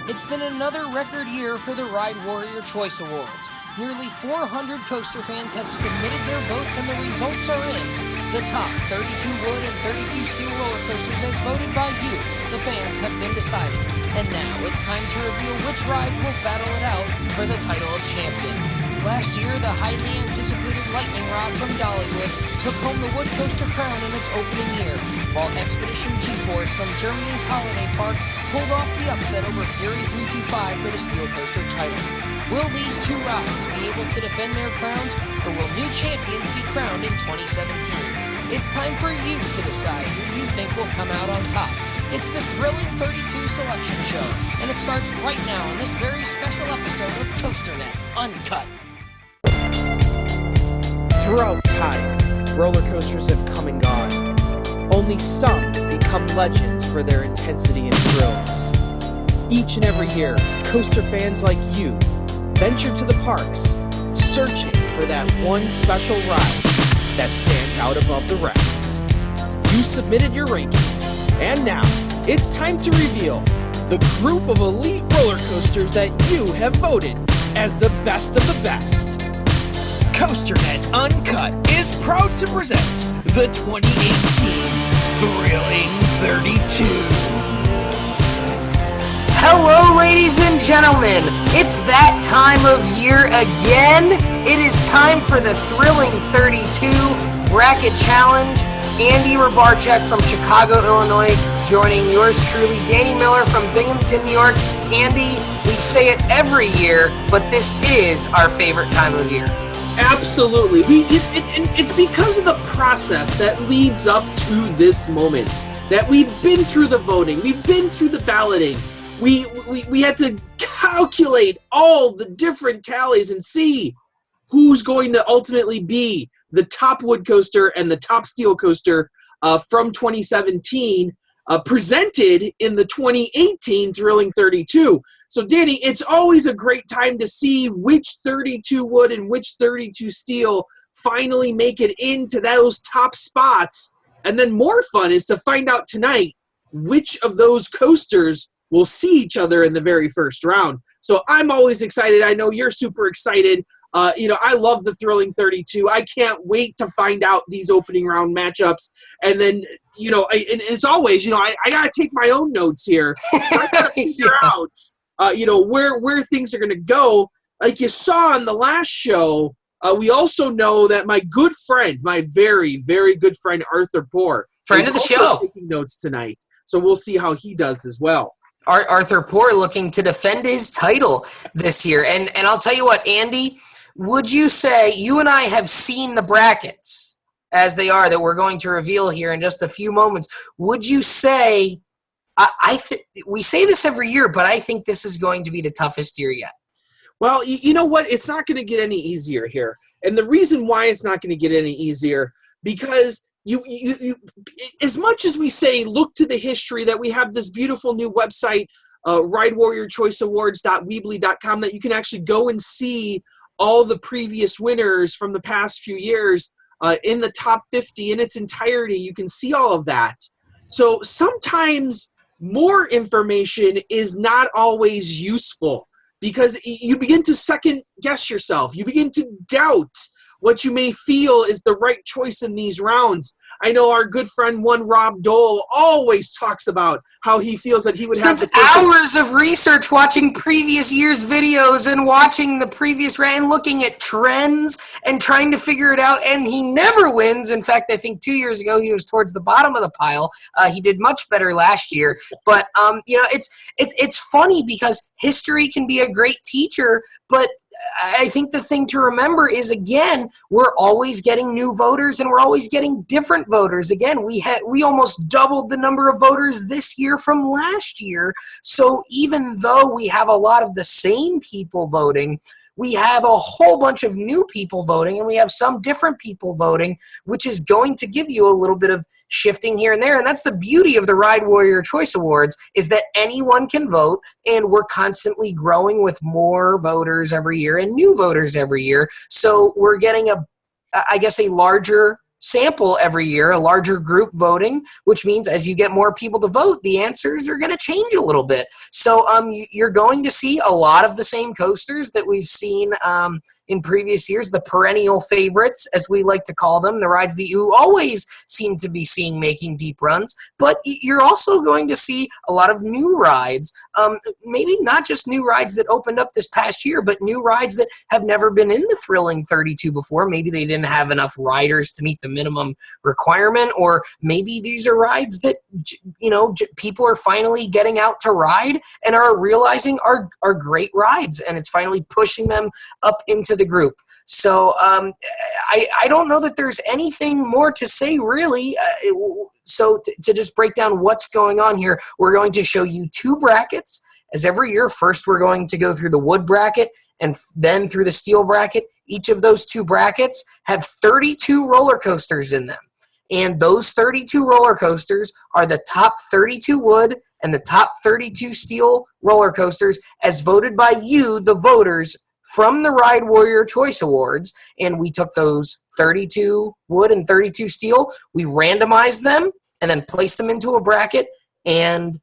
It's been another record year for the Ride Warrior Choice Awards. Nearly 400 coaster fans have submitted their votes and the results are in. The top 32 wood and 32 steel roller coasters as voted by you, the fans, have been decided. And now it's time to reveal which rides will battle it out for the title of champion. Last year, the highly anticipated Lightning Rod from Dollywood took home the wood coaster crown in its opening year, while Expedition G-Force from Germany's Holiday Park pulled off the upset over Fury 325 for the steel coaster title. Will these two rides be able to defend their crowns, or will new champions be crowned in 2017? It's time for you to decide who you think will come out on top. It's the Thrilling 32 Selection Show, and it starts right now on this very special episode of COASTER-net Uncut. Throughout time, roller coasters have come and gone. Only some become legends for their intensity and thrills. Each and every year, coaster fans like you venture to the parks, searching for that one special ride that stands out above the rest. You submitted your rankings, and now it's time to reveal the group of elite roller coasters that you have voted as the best of the best. COASTER-net Uncut is proud to present the 2018 Thrilling 32. Hello, ladies and gentlemen. It's that time of year again. It is time for the Thrilling 32 Bracket Challenge. Andy Rabarchuk from Chicago, Illinois, joining yours truly, Danny Miller from Binghamton, New York. Andy, we say it every year, but this is our favorite time of year. Absolutely. It's because of the process that leads up to this moment, that we've been through the voting, we've been through the balloting. We had to calculate all the different tallies and see who's going to ultimately be the top wood coaster and the top steel coaster from 2017, presented in the 2018 Thrilling 32. So, Danny, it's always a great time to see which 32 wood and which 32 steel finally make it into those top spots. And then more fun is to find out tonight which of those coasters will see each other in the very first round. So I'm always excited. I know you're super excited. I love the Thrilling 32. I can't wait to find out these opening round matchups. And then, and as always, I got to take my own notes here. I got to figure out, where things are going to go. Like you saw on the last show, we also know that my good friend, my very, very good friend, Arthur Poor, friend of the show, taking notes tonight. So we'll see how he does as well. Arthur Poor looking to defend his title this year. And I'll tell you what, Andy, would you say you and I have seen the brackets as they are that we're going to reveal here in just a few moments? Would you say, we say this every year, but I think this is going to be the toughest year yet? Well, you know what? It's not going to get any easier here. And the reason why it's not going to get any easier, because you as much as we say, look to the history, that we have this beautiful new website, ridewarriorchoiceawards.weebly.com, that you can actually go and see all the previous winners from the past few years in the top 50 in its entirety. You can see all of that. So sometimes more information is not always useful, because you begin to second guess yourself. You begin to doubt what you may feel is the right choice in these rounds. I know our good friend, Rob Dole, always talks about how he feels that he would have to take hours of research watching previous year's videos and watching the previous round and looking at trends and trying to figure it out, and he never wins. In fact, I think 2 years ago he was towards the bottom of the pile. He did much better last year. But it's funny because history can be a great teacher, but I think the thing to remember is, again, we're always getting new voters and we're always getting different voters. Again, we almost doubled the number of voters this year from last year. So even though we have a lot of the same people voting, we have a whole bunch of new people voting, and we have some different people voting, which is going to give you a little bit of shifting here and there. And that's the beauty of the Ride Warrior Choice Awards, is that anyone can vote, and we're constantly growing with more voters every year and new voters every year. So we're getting a larger sample every year, a larger group voting, which means as you get more people to vote, the answers are going to change a little bit. So you're going to see a lot of the same coasters that we've seen in previous years, the perennial favorites, as we like to call them, the rides that you always seem to be seeing making deep runs. But you're also going to see a lot of new rides, maybe not just new rides that opened up this past year, but new rides that have never been in the Thrilling 32 before. Maybe they didn't have enough riders to meet the minimum requirement, or maybe these are rides that people are finally getting out to ride and are realizing are great rides, and it's finally pushing them up into the group. So I don't know that there's anything more to say, really. So to just break down what's going on here, we're going to show you two brackets. As every year, first we're going to go through the wood bracket and then through the steel bracket. Each of those two brackets have 32 roller coasters in them. And those 32 roller coasters are the top 32 wood and the top 32 steel roller coasters as voted by you, the voters, from the Ride Warrior Choice Awards. And we took those 32 wood and 32 steel, we randomized them and then placed them into a bracket. And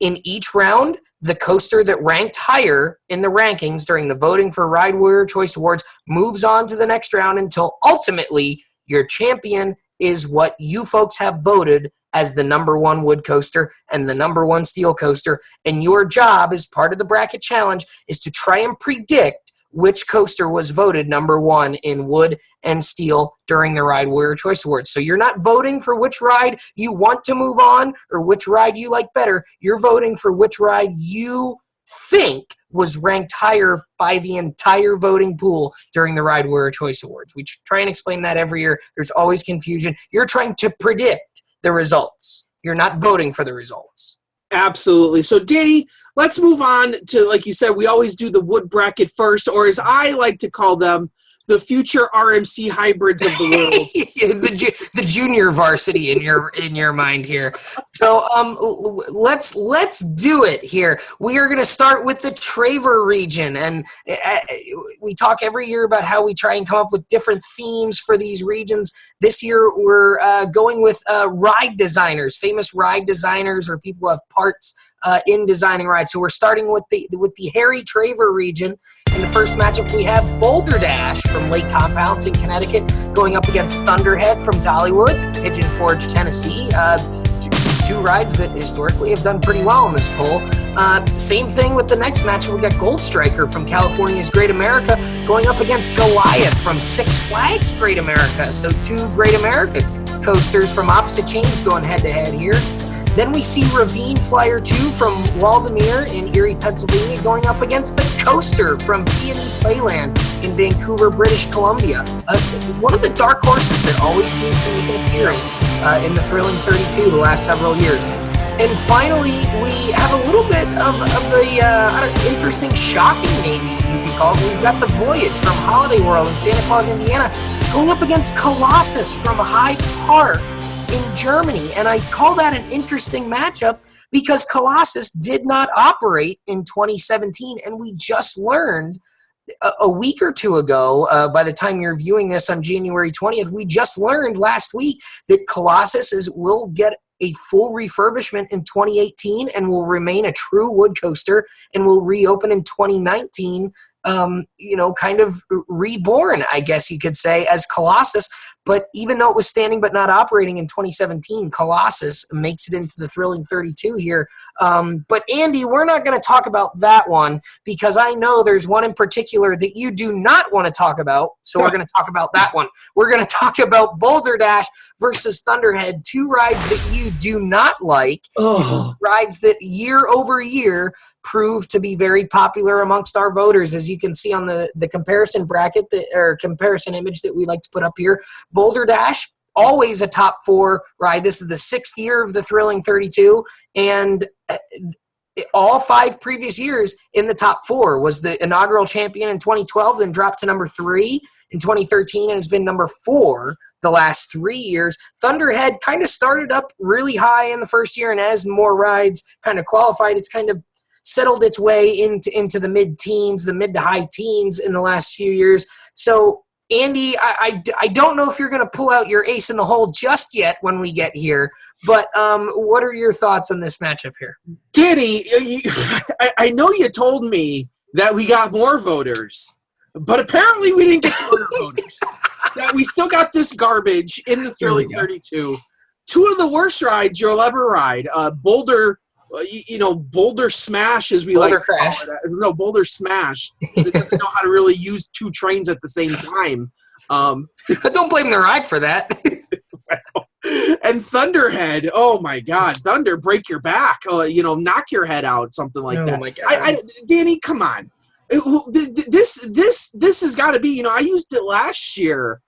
in each round, the coaster that ranked higher in the rankings during the voting for Ride Warrior Choice Awards moves on to the next round until ultimately your champion is what you folks have voted as the number one wood coaster and the number one steel coaster. And your job as part of the bracket challenge is to try and predict which coaster was voted number one in wood and steel during the Ride Warrior Choice Awards. So you're not voting for which ride you want to move on or which ride you like better. You're voting for which ride you think was ranked higher by the entire voting pool during the Ride Warrior Choice Awards. We try and explain that every year. There's always confusion. You're trying to predict the results. You're not voting for the results. Absolutely. So, Danny, let's move on to, like you said, we always do the wood bracket first, or as I like to call them, the future RMC hybrids of the world. the junior varsity in your mind here. So let's do it here. We are going to start with the Traver region, and we talk every year about how we try and come up with different themes for these regions. This year we're going with ride designers, famous ride designers, or people who have parts in designing rides. So we're starting with the Harry Traver region. In the first matchup, we have Boulder Dash from Lake Compounce in Connecticut going up against Thunderhead from Dollywood, Pigeon Forge, Tennessee. Two rides that historically have done pretty well in this poll. Same thing with the next matchup. We got Gold Striker from California's Great America going up against Goliath from Six Flags Great America. So two Great America coasters from opposite chains going head-to-head here. Then we see Ravine Flyer 2 from Waldameer in Erie, Pennsylvania, going up against the Coaster from P&E Playland in Vancouver, British Columbia. One of the dark horses that always seems to make an appearance in the Thrilling 32 the last several years. And finally, we have a little bit of the interesting, shocking, maybe you could call it. We've got the Voyage from Holiday World in Santa Claus, Indiana, going up against Colossus from Hyde Park in Germany. And I call that an interesting matchup because Colossus did not operate in 2017, and we just learned a week or two ago, by the time you're viewing this on January 20th, we just learned last week that Colossus will get a full refurbishment in 2018 and will remain a true wood coaster and will reopen in 2019, kind of reborn, I guess you could say, as Colossus. But even though it was standing but not operating in 2017, Colossus makes it into the Thrilling 32 here. But Andy, we're not going to talk about that one because I know there's one in particular that you do not want to talk about. So we're going to talk about that one. We're going to talk about Boulder Dash versus Thunderhead, two rides that you do not like, rides that year over year prove to be very popular amongst our voters, as you can see on the comparison bracket or comparison image that we like to put up here. Boulder Dash, always a top four ride. This is the 6th year of the Thrilling 32, and all 5 previous years in the top 4. Was the inaugural champion in 2012, then dropped to number 3 in 2013, and has been number 4 the last 3 years. Thunderhead kind of started up really high in the first year, and as more rides kind of qualified, it's kind of settled its way into the mid-teens, the mid to high teens in the last few years. So Andy, I don't know if you're going to pull out your ace in the hole just yet when we get here, but what are your thoughts on this matchup here? Danny, I know you told me that we got more voters, but apparently we didn't get more voters. That we still got this garbage in the Thrilling 32. Two of the worst rides you'll ever ride. Boulder, Boulder Smash, as we Boulder like to call Crash. it. No, Boulder Smash. It doesn't know how to really use two trains at the same time. Don't blame the ride for that. And Thunderhead, oh my God, Thunder, break your back, knock your head out, something like that. My God. Danny, come on. This has got to be, I used it last year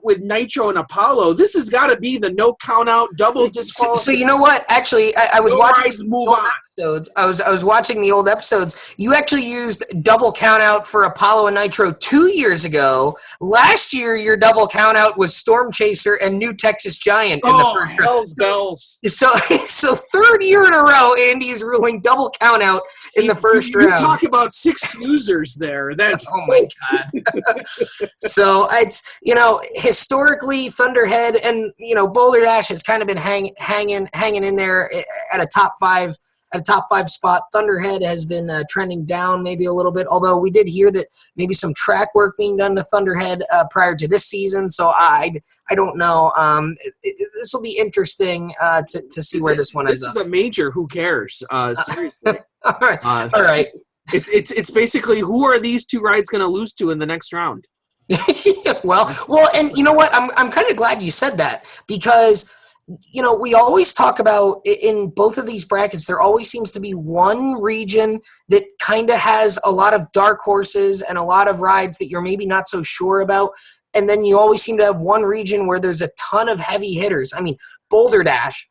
with Nitro and Apollo. This has got to be the no count out, double disqualification. So you know what? Actually, I was No watching rise, the move old on. episodes. I was watching the old episodes. You actually used double count out for Apollo and Nitro 2 years ago. Last year, your double count out was Storm Chaser and New Texas Giant in the first round. Hell's bells. So third year in a row, Andy is ruling double count out in the first round. You talk about 6 snoozers there. That's oh my God. So it's historically Thunderhead and Boulder Dash has kind of been hanging in there at a top five spot. Thunderhead has been trending down maybe a little bit, although we did hear that maybe some track work being done to Thunderhead prior to this season. So I don't know. This will be interesting to see where this one ends up. This is a major. Who cares? Seriously. All right. It's basically who are these two rides going to lose to in the next round? well, and you know what? I'm kind of glad you said that because we always talk about in both of these brackets, there always seems to be one region that kind of has a lot of dark horses and a lot of rides that you're maybe not so sure about. And then you always seem to have one region where there's a ton of heavy hitters. I mean, Boulder Dash,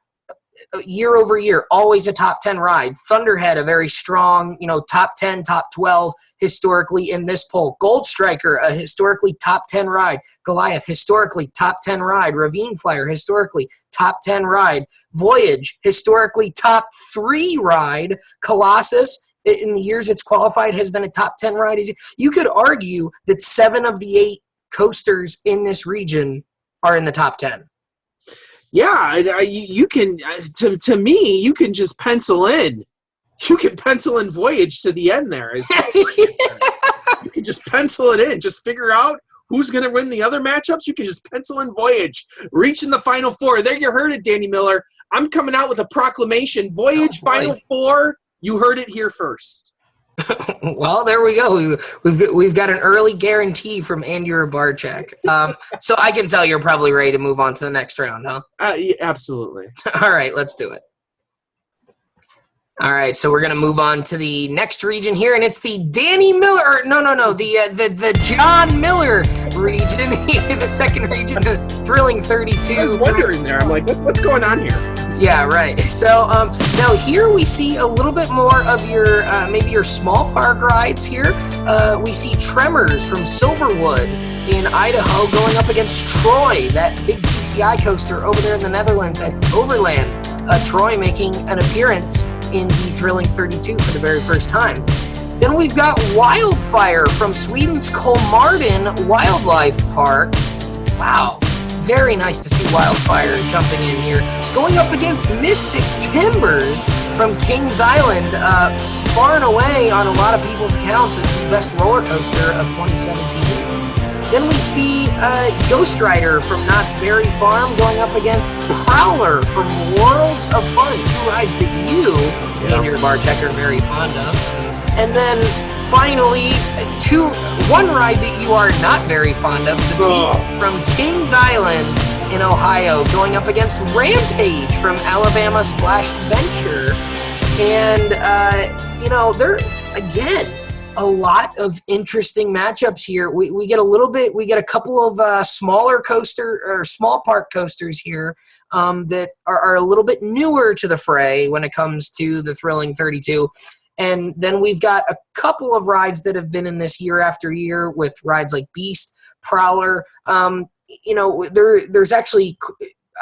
year over year, always a top 10 ride. Thunderhead, a very strong, top 10, top 12 historically in this poll. Gold Striker, a historically top 10 ride. Goliath, historically top 10 ride. Ravine Flyer, historically top 10 ride. Voyage, historically top 3 ride. Colossus, in the years it's qualified, has been a top 10 ride. You could argue that 7 of the 8 coasters in this region are in the top 10. Yeah, you can. To me, you can just pencil in. You can pencil in Voyage to the end there. You can just pencil it in. Just figure out who's going to win the other matchups. You can just pencil in Voyage. Reach in the Final Four. There you heard it, Danny Miller. I'm coming out with a proclamation. Voyage, Final Four. You heard it here first. Well, there we go. We've got an early guarantee from Andy Rabarchak. So I can tell you're probably ready to move on to the next round, huh? Yeah, absolutely. All right, let's do it. All right, so we're going to move on to the next region here, and it's the Danny Miller. The John Miller region, the second region, the Thrilling 32. I was wondering there. I'm like, what's going on here? Yeah, right. So now here we see a little bit more of your maybe your small park rides here. We see Tremors from Silverwood in Idaho going up against Troy, that big GCI coaster over there in the Netherlands at Overland. Troy making an appearance in the Thrilling 32 for the very first time. Then we've got Wildfire from Sweden's Kolmarden Wildlife Park. Wow. Very nice to see Wildfire jumping in here. Going up against Mystic Timbers from Kings Island. Far and away on a lot of people's accounts as the best roller coaster of 2017. Then we see Ghost Rider from Knott's Berry Farm going up against Prowler from Worlds of Fun. 2 rides that you, Andy Rabarchak, are very fond of. And then finally, one ride that you are not very fond of, the Beat from Kings Island in Ohio, going up against Rampage from Alabama Splash Adventure. And, there's, again, a lot of interesting matchups here. We get a couple of small park coasters here that are a little bit newer to the fray when it comes to the Thrilling 32. And then we've got a couple of rides that have been in this year after year with rides like Beast, Prowler. There's actually,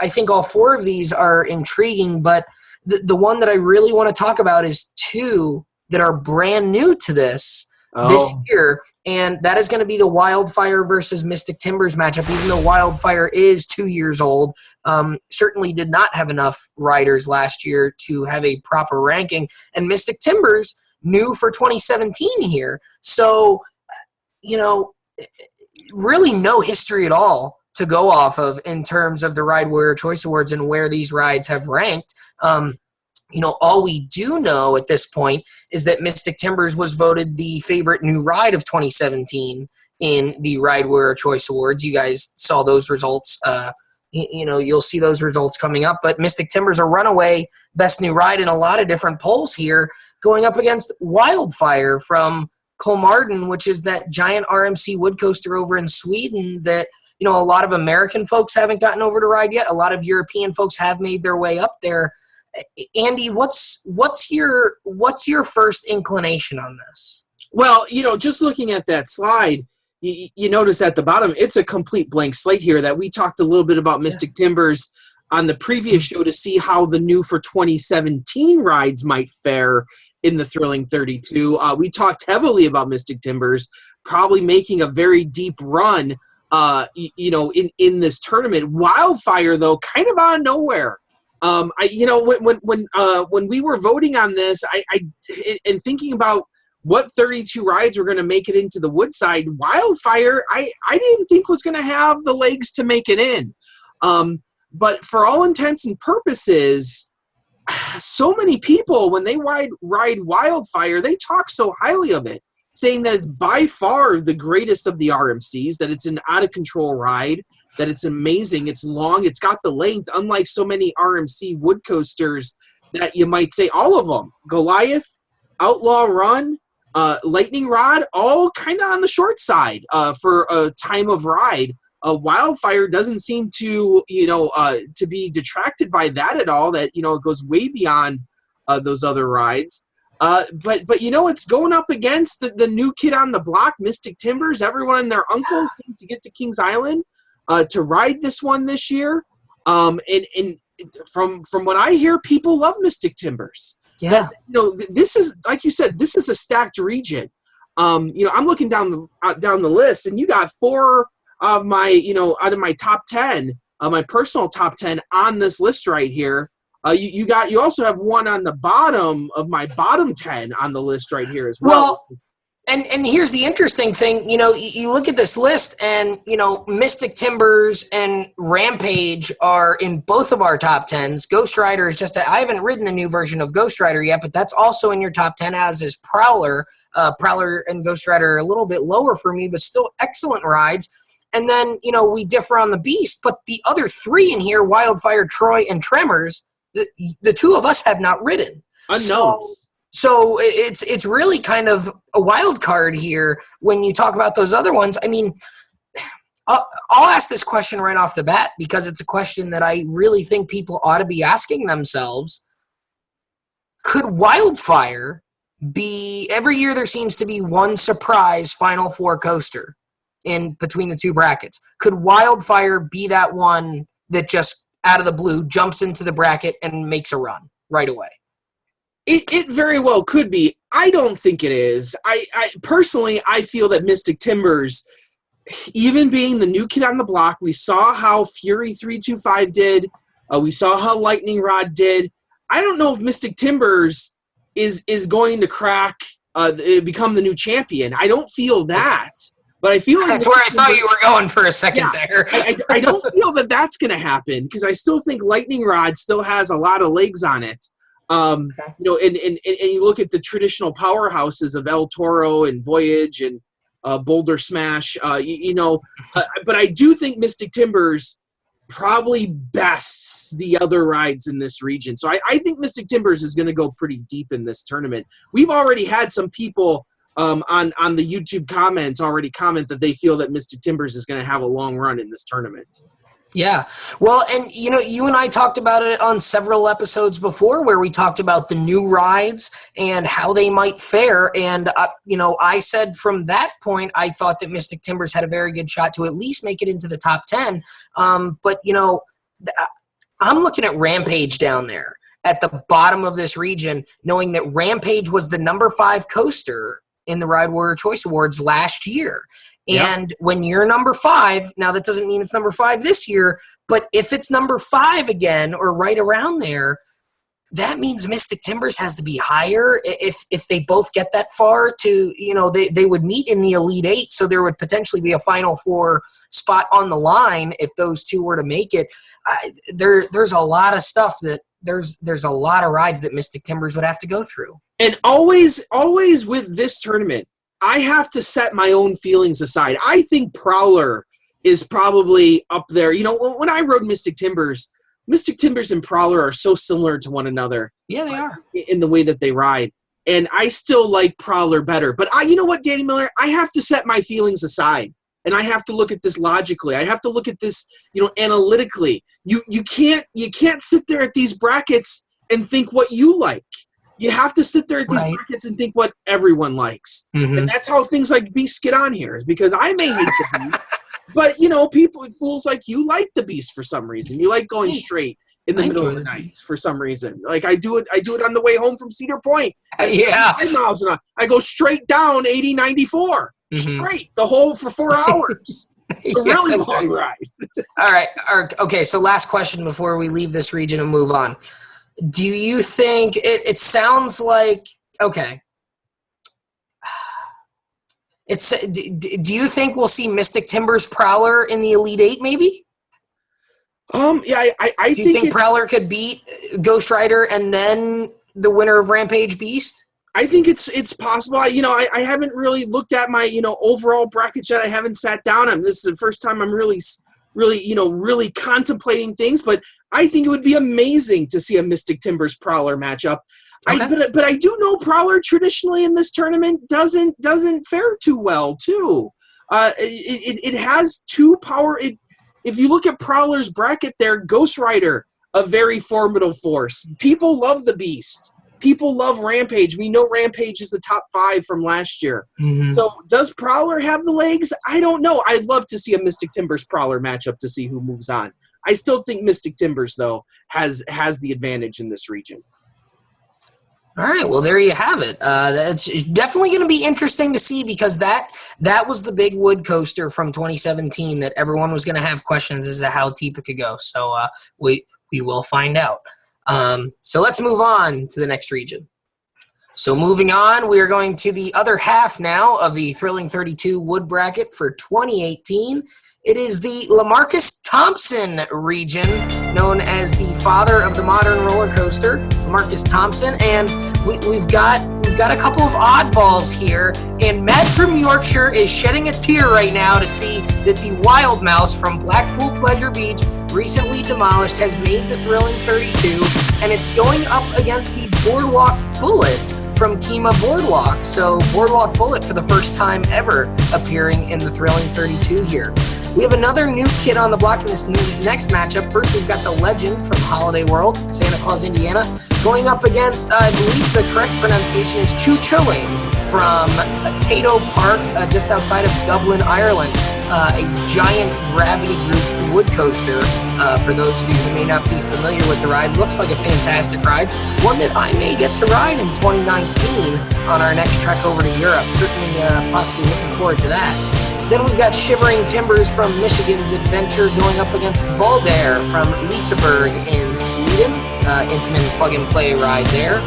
I think all 4 of these are intriguing, but the one that I really want to talk about is 2 that are brand new to this this Oh, year, and that is going to be the Wildfire versus Mystic Timbers matchup. Even though Wildfire is 2 years old, certainly did not have enough riders last year to have a proper ranking, and Mystic Timbers new for 2017 here. So, really no history at all to go off of in terms of the Ride Warrior Choice Awards and where these rides have ranked. All we do know at this point is that Mystic Timbers was voted the favorite new ride of 2017 in the Ride Warrior Choice Awards. You guys saw those results. You'll see those results coming up. But Mystic Timbers, a runaway best new ride in a lot of different polls here, going up against Wildfire from Kolmarden, which is that giant RMC wood coaster over in Sweden that a lot of American folks haven't gotten over to ride yet. A lot of European folks have made their way up there. Andy, what's your first inclination on this? well, just looking at that slide, you notice at the bottom, it's a complete blank slate here. That we talked a little bit about Mystic Timbers on the previous show to see how the new for 2017 rides might fare in the Thrilling 32. We talked heavily about Mystic Timbers probably making a very deep run, in this tournament. Wildfire, though, kind of out of nowhere. When we were voting on this, and thinking about what 32 rides were going to make it into the Woodside, Wildfire, I didn't think was going to have the legs to make it in. But for all intents and purposes, so many people, when they ride Wildfire, they talk so highly of it, saying that it's by far the greatest of the RMCs, that it's an out-of-control ride, that it's amazing, it's long, it's got the length, unlike so many RMC wood coasters that you might say, all of them, Goliath, Outlaw Run, Lightning Rod, all kind of on the short side for a time of ride. Wildfire doesn't seem to be detracted by that at all. That it goes way beyond those other rides. But it's going up against the new kid on the block, Mystic Timbers. Everyone and their uncle seem to get to Kings Island to ride this one this year. And from what I hear, people love Mystic Timbers. Yeah. This is, like you said, this is a stacked region. I'm looking down the list, and you got 4 of my, out of my top 10, my personal top 10 on this list right here. You also have one on the bottom of my bottom 10 on the list right here as well. Well, and here's the interesting thing. You look at this list, and Mystic Timbers and Rampage are in both of our top 10s. Ghost Rider is I haven't ridden the new version of Ghost Rider yet, but that's also in your top 10, as is Prowler. Prowler and Ghost Rider are a little bit lower for me, but still excellent rides. And then, we differ on the Beast, but the other 3 in here, Wildfire, Troy, and Tremors, the 2 of us have not ridden. Unknowns. So it's really kind of a wild card here when you talk about those other ones. I mean, I'll ask this question right off the bat because it's a question that I really think people ought to be asking themselves. Could Wildfire be – every year there seems to be one surprise Final Four coaster in between the 2 brackets. Could Wildfire be that one that just out of the blue jumps into the bracket and makes a run right away? It very well could be. I don't think it is. I personally, I feel that Mystic Timbers, even being the new kid on the block, we saw how Fury 325 did. We saw how Lightning Rod did. I don't know if Mystic Timbers is going to crack, become the new champion. I don't feel that. But I feel like that's where I thought you were going for a second there. I don't feel that that's going to happen because I still think Lightning Rod still has a lot of legs on it. And you look at the traditional powerhouses of El Toro and Voyage and Boulder Smash, but I do think Mystic Timbers probably bests the other rides in this region. So I think Mystic Timbers is going to go pretty deep in this tournament. We've already had some people on the YouTube comments already comment that they feel that Mystic Timbers is going to have a long run in this tournament. Yeah. Well, and you and I talked about it on several episodes before where we talked about the new rides and how they might fare. And, I said from that point, I thought that Mystic Timbers had a very good shot to at least make it into the top 10. But I'm looking at Rampage down there at the bottom of this region, knowing that Rampage was the number 5 coaster in the Ride Warrior Choice Awards last year. Yep. And when you're number 5, now that doesn't mean it's number 5 this year, but if it's number 5 again or right around there, that means Mystic Timbers has to be higher. If they both get that far to, they would meet in the Elite 8, so there would potentially be a Final 4 spot on the line if those two were to make it. There's a lot of stuff that there's a lot of rides that Mystic Timbers would have to go through. And always with this tournament, I have to set my own feelings aside. I think Prowler is probably up there. When I rode Mystic Timbers and Prowler are so similar to one another. Yeah, they are. In the way that they ride. And I still like Prowler better. But you know what, Danny Miller? I have to set my feelings aside. And I have to look at this logically. I have to look at this, analytically. You can't sit there at these brackets and think what you like. You have to sit there at these brackets and think what everyone likes. Mm-hmm. And that's how things like Beast get on here, is because I may hate the Beast, but fools like you like the Beast for some reason. You like going straight in the middle of the night for some reason. Like I do it on the way home from Cedar Point. Yeah. 5 miles an hour. I go straight down 80, 94. Mm-hmm. Straight the whole for 4 hours. It's a really long ride. All right. Okay, so last question before we leave this region and move on. Do you think it sounds like okay? Do you think we'll see Mystic Timbers Prowler in the Elite 8 maybe? Yeah, I do you think Prowler could beat Ghost Rider and then the winner of Rampage Beast? I think it's possible. I haven't really looked at my overall bracket yet. I haven't sat down. This is the first time I'm really contemplating things. But I think it would be amazing to see a Mystic Timbers Prowler matchup. Okay. But I do know Prowler traditionally in this tournament doesn't fare too well too. It has two power. If you look at Prowler's bracket there, Ghost Rider, a very formidable force. People love the Beast. People love Rampage. We know Rampage is the top 5 from last year. Mm-hmm. So does Prowler have the legs? I don't know. I'd love to see a Mystic Timbers Prowler matchup to see who moves on. I still think Mystic Timbers, though, has the advantage in this region. All right, well, there you have it. That's definitely going to be interesting to see, because that was the big wood coaster from 2017 that everyone was going to have questions as to how deep it could go. So we will find out. So let's move on to the next region. So moving on, we are going to the other half now of the Thrilling 32 wood bracket for 2018. It is the LaMarcus Thompson region, known as the father of the modern roller coaster, LaMarcus Thompson, and we've got a couple of oddballs here. And Matt from Yorkshire is shedding a tear right now to see that the Wild Mouse from Blackpool Pleasure Beach, recently demolished, has made the Thrilling 32, and it's going up against the Boardwalk Bullet from Kima Boardwalk. So Boardwalk Bullet for the first time ever appearing in the Thrilling 32 here. We have another new kid on the block in this next matchup. First, we've got the Legend from Holiday World, Santa Claus, Indiana, going up against, I believe the correct pronunciation is Chuchulling from Tato Park, just outside of Dublin, Ireland. A giant gravity group wood coaster. For those of you who may not be familiar with the ride, looks like a fantastic ride. One that I may get to ride in 2019 on our next trek over to Europe. Certainly possibly looking forward to that. Then we've got Shivering Timbers from Michigan's Adventure going up against Balder from Liseberg in Sweden. Intamin plug-and-play ride there.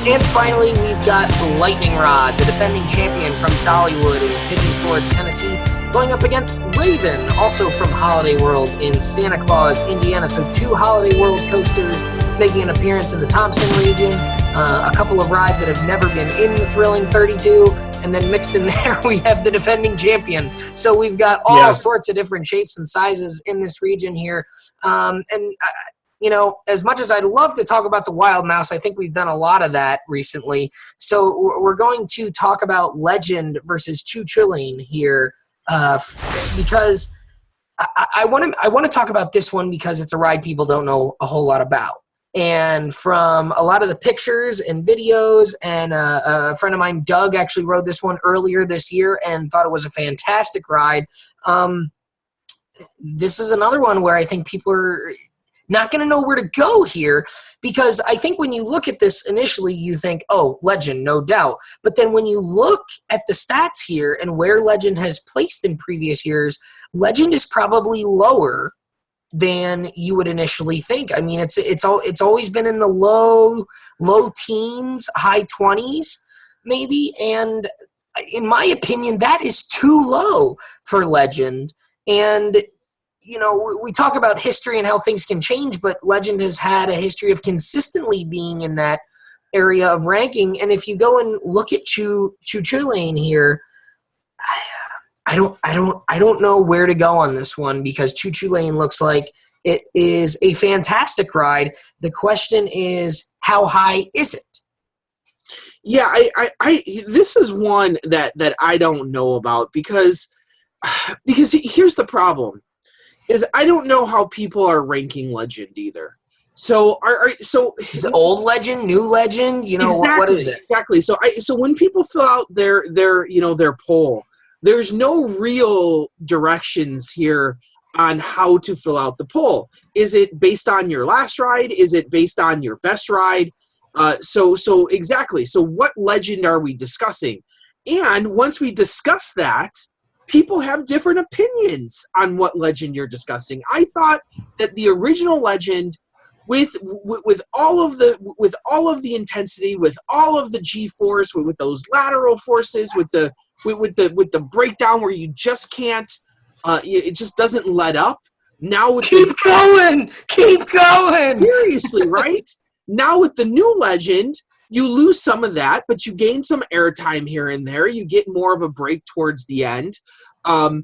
And finally, we've got Lightning Rod, the defending champion from Dollywood in Pigeon Forge, Tennessee, going up against Raven, also from Holiday World in Santa Claus, Indiana. So 2 Holiday World coasters making an appearance in the Thompson region. A couple of rides that have never been in the Thrilling 32. And then mixed in there, we have the defending champion. So we've got all sorts of different shapes and sizes in this region here. As much as I'd love to talk about the Wild Mouse, I think we've done a lot of that recently. So we're going to talk about Legend versus Chuchulling here, because I want to talk about this one because it's a ride people don't know a whole lot about. And from a lot of the pictures and videos, and a friend of mine, Doug, actually rode this one earlier this year and thought it was a fantastic ride. This is another one where I think people are not going to know where to go here, because I think when you look at this initially, you think, oh, Legend, no doubt. But then when you look at the stats here and where Legend has placed in previous years, Legend is probably lower than you would initially think. I mean, it's always been in the low teens, high 20s maybe, and in my opinion, that is too low for Legend. And we talk about history and how things can change, but Legend has had a history of consistently being in that area of ranking. And if you go and look at Choo Lane here, I don't know where to go on this one, because Choo Lane looks like it is a fantastic ride. The question is, how high is it? Yeah, I this is one that I don't know about, because here's the problem, is I don't know how people are ranking Legend either. So is it old Legend, new Legend? Exactly, what is it? Exactly. So when people fill out their poll, there's no real directions here on how to fill out the poll. Is it based on your last ride? Is it based on your best ride? So exactly. So what Legend are we discussing? And once we discuss that, people have different opinions on what Legend you're discussing. I thought that the original Legend, with all of the intensity, with all of the G-force, with those lateral forces, with the breakdown where you just can't, it just doesn't let up. Now with keep going. Seriously, right? Now with the new Legend, you lose some of that, but you gain some airtime here and there. You get more of a break towards the end. So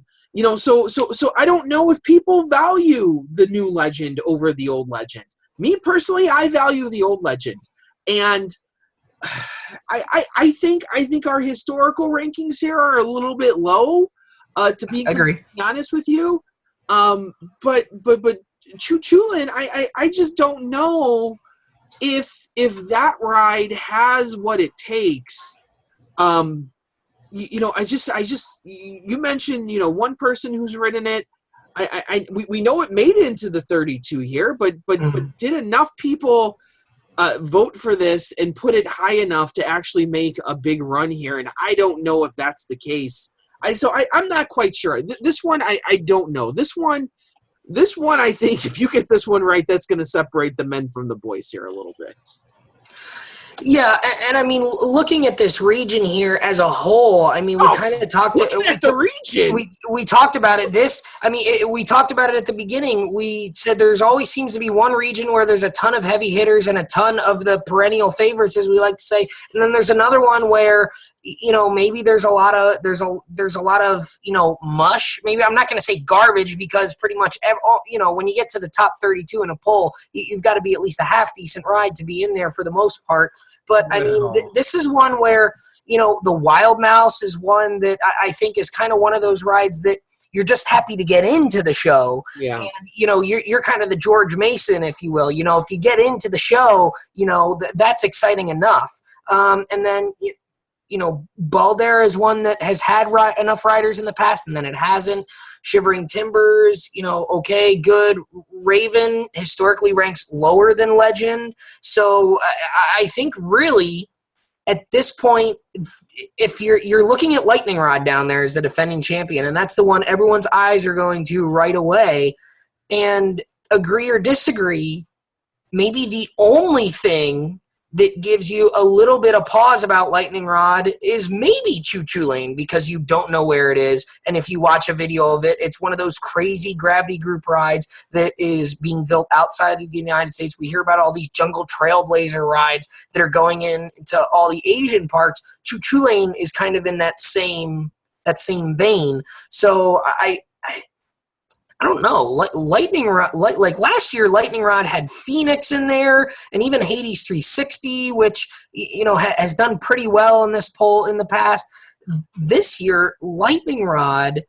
I don't know if people value the new Legend over the old Legend. Me personally, I value the old Legend, and I think our historical rankings here are a little bit low. To be honest with you, but Choo-Choo-Lin, I just don't know if that ride has what it takes. You mentioned one person who's ridden it. We know it made it into the 32 here, but did enough people vote for this and put it high enough to actually make a big run here? And I don't know if that's the case. I'm not quite sure. This one, I don't know. This one, I think if you get this one right, that's going to separate the men from the boys here a little bit. Yeah, and I mean, looking at this region here as a whole, I mean, we kind of talked the region. We talked about it. We talked about it at the beginning. We said there's always seems to be one region where there's a ton of heavy hitters and a ton of the perennial favorites, as we like to say, and then there's another one where maybe there's a lot of mush. Maybe I'm not going to say garbage, because pretty much when you get to the top 32 in a poll, you've got to be at least a half decent ride to be in there for the most part. But I mean, this is one where, the Wild Mouse is one that I think is kind of one of those rides that you're just happy to get into the show. Yeah. And, you're kind of the George Mason, if you will. If you get into the show, that's exciting enough. And then, Balder is one that has had enough riders in the past, and then it hasn't. Shivering Timbers, okay, good. Raven historically ranks lower than Legend. So I think really at this point, if you're looking at Lightning Rod down there as the defending champion, and that's the one everyone's eyes are going to right away, and agree or disagree, maybe the only thing that gives you a little bit of pause about Lightning Rod is maybe Choo-Choo Lane, because you don't know where it is. And if you watch a video of it, it's one of those crazy gravity group rides that is being built outside of the United States. We hear about all these jungle trailblazer rides that are going into all the Asian parks. Choo-Choo Lane is kind of in that same vein. So I don't know. Lightning Rod, like last year, Lightning Rod had Phoenix in there, and even Hades 360, which has done pretty well in this poll in the past. This year, Lightning Rod,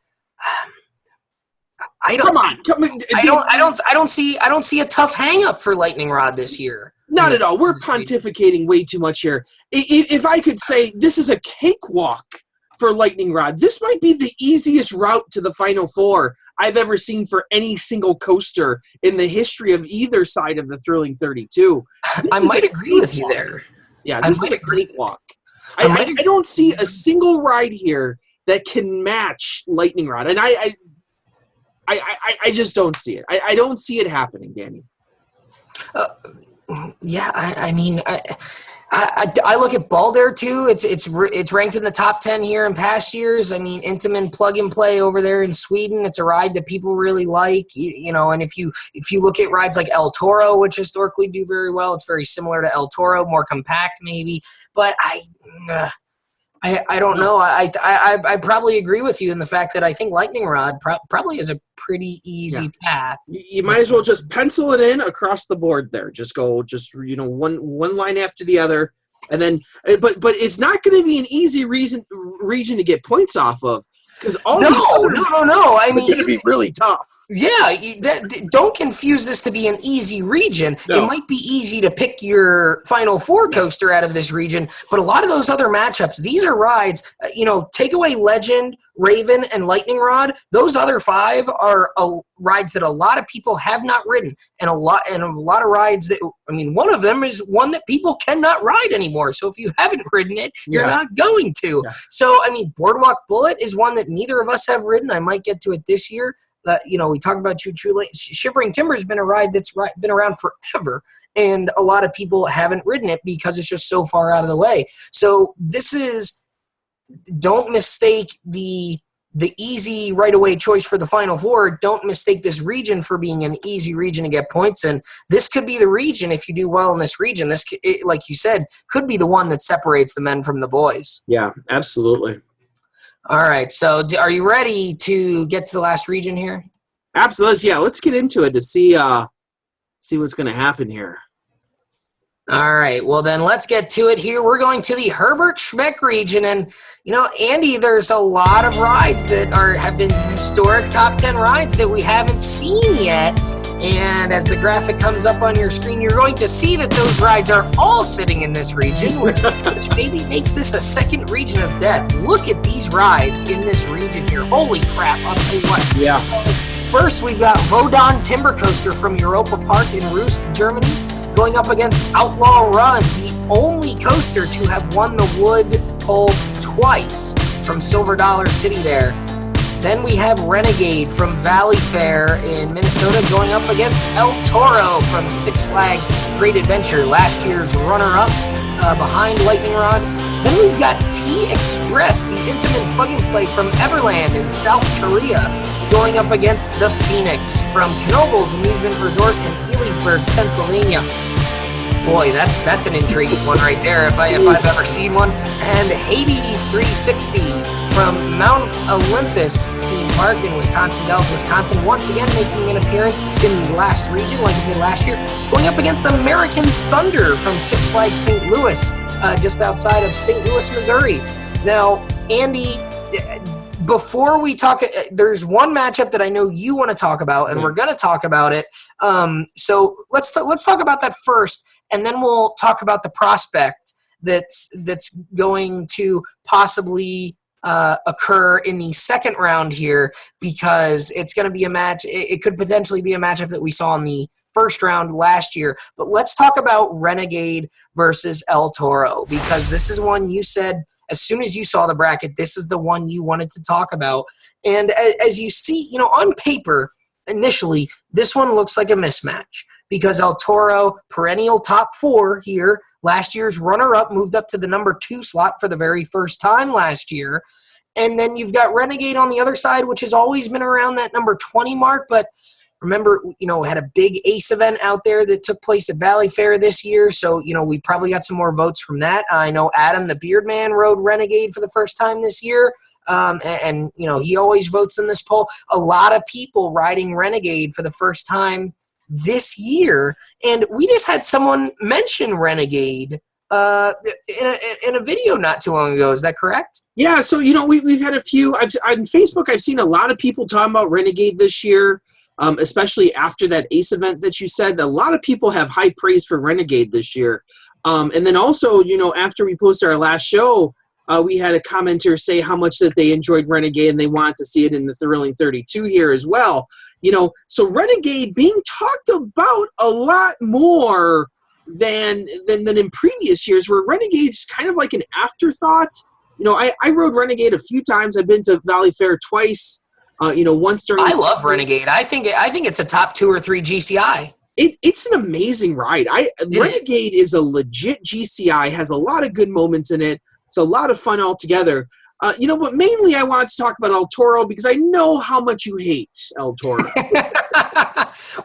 I don't see a tough hang up for Lightning Rod this year. Not at all. We're pontificating way too much here. If I could say, this is a cakewalk for Lightning Rod. This might be the easiest route to the Final Four I've ever seen for any single coaster in the history of either side of the Thrilling 32. I might agree with you there. Yeah, this is a cakewalk. I I don't see a single ride here that can match Lightning Rod, and I just don't see it. I don't see it happening, Danny. Yeah, I mean, I look at Balder too. It's ranked in the top 10 here in past years. I mean, Intamin plug and play over there in Sweden. It's a ride that people really like, you know. And if you look at rides like El Toro, which historically do very well, it's very similar to El Toro, more compact maybe. But I don't know. I probably agree with you in the fact that I think Lightning Rod probably is a pretty easy path. You might as well just pencil it in across the board there. Just go, one line after the other, and then. But it's not going to be an easy region to get points off of, because no. I mean, it's going to be really tough. Yeah, don't confuse this to be an easy region. No. It might be easy to pick your Final Four coaster out of this region, but a lot of those other matchups, these are rides, take away Legend, Raven, and Lightning Rod. Those other 5 are rides that a lot of people have not ridden, and a lot of rides that, I mean, one of them is one that people cannot ride anymore. So if you haven't ridden it, you're not going to. Yeah. So, I mean, Boardwalk Bullet is one that neither of us have ridden. I might get to it this year. We talked about Choo Choo Lane. Shivering Timber has been a ride that's been around forever, and a lot of people haven't ridden it because it's just so far out of the way. So this is, don't mistake the easy right-away choice for the Final Four. Don't mistake this region for being an easy region to get points in. This could be the region, if you do well in this region, like you said, could be the one that separates the men from the boys. Yeah, absolutely. All right, so are you ready to get to the last region here? Absolutely, yeah. Let's get into it to see what's going to happen here. All right, well then let's get to it here. We're going to the Herbert Schmeck region, and Andy, there's a lot of rides that have been historic top 10 rides that we haven't seen yet. And as the graphic comes up on your screen, you're going to see that those rides are all sitting in this region, which maybe makes this a second region of death. Look at these rides in this region here. Holy crap, I'll tell you what. Yeah. So first, we've got Vodon Timber Coaster from Europa Park in Rust, Germany, going up against Outlaw Run, the only coaster to have won the wood pole twice, from Silver Dollar City there. Then we have Renegade from Valley Fair in Minnesota going up against El Toro from Six Flags Great Adventure, last year's runner-up behind Lightning Rod. Then we've got T-Express, the intimate plug-and-play from Everland in South Korea, going up against the Phoenix from Knoebels Amusement Resort in Ellisburg, Pennsylvania. Boy, that's an intriguing one right there, if I've ever seen one. And Hades 360 from Mount Olympus Theme Park in Wisconsin Dells, Wisconsin, once again making an appearance in the last region like it did last year, going up against American Thunder from Six Flags St. Louis, just outside of St. Louis, Missouri. Now, Andy, before we talk, there's one matchup that I know you want to talk about, and we're going to talk about it. So let's talk about that first, and then we'll talk about the prospect that's going to possibly occur in the second round here, because it's going to be a match. It could potentially be a matchup that we saw in the first round last year. But let's talk about Renegade versus El Toro, because this is one you said as soon as you saw the bracket, this is the one you wanted to talk about. And as you see, on paper, initially, this one looks like a mismatch, because El Toro, perennial top 4 here, last year's runner-up, moved up to the number 2 slot for the very first time last year. And then you've got Renegade on the other side, which has always been around that number 20 mark. But remember, had a big ACE event out there that took place at Valley Fair this year. So, we probably got some more votes from that. I know Adam the Beard Man rode Renegade for the first time this year. And he always votes in this poll. A lot of people riding Renegade for the first time this year, and we just had someone mention Renegade in a video not too long ago. Is that correct? Yeah, so we've had a few on Facebook. I've seen a lot of people talking about Renegade this year, especially after that ACE event that you said. A lot of people have high praise for Renegade this year, and then also after we posted our last show, We had a commenter say how much that they enjoyed Renegade and they want to see it in the Thrilling 32 here as well. So Renegade being talked about a lot more than in previous years, where Renegade's kind of like an afterthought. I rode Renegade a few times. I've been to Valley Fair twice. Once during. I love Renegade. I think it's a top 2 or 3 GCI. It's an amazing ride. Renegade is a legit GCI. Has a lot of good moments in it. It's a lot of fun altogether. But mainly I want to talk about El Toro because I know how much you hate El Toro.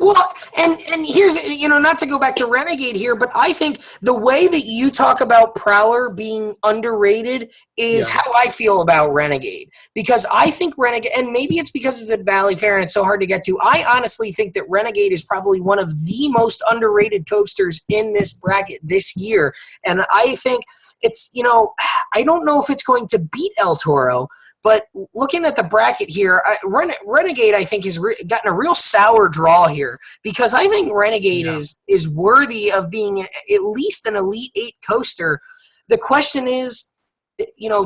Well, and here's, not to go back to Renegade here, but I think the way that you talk about Prowler being underrated is how I feel about Renegade. Because I think Renegade, and maybe it's because it's at Valley Fair and it's so hard to get to, I honestly think that Renegade is probably one of the most underrated coasters in this bracket this year. And I think it's, I don't know if it's going to beat El Toro, but looking at the bracket here, Renegade, I think, has gotten a real sour draw here because I think Renegade is worthy of being at least an Elite 8 coaster. The question is,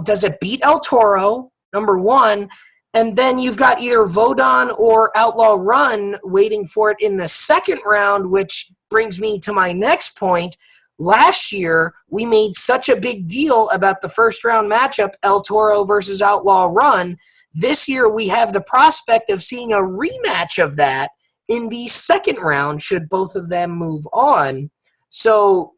does it beat El Toro, number one? And then you've got either Vodon or Outlaw Run waiting for it in the second round, which brings me to my next point. Last year, we made such a big deal about the first round matchup, El Toro versus Outlaw Run. This year, we have the prospect of seeing a rematch of that in the second round should both of them move on. So,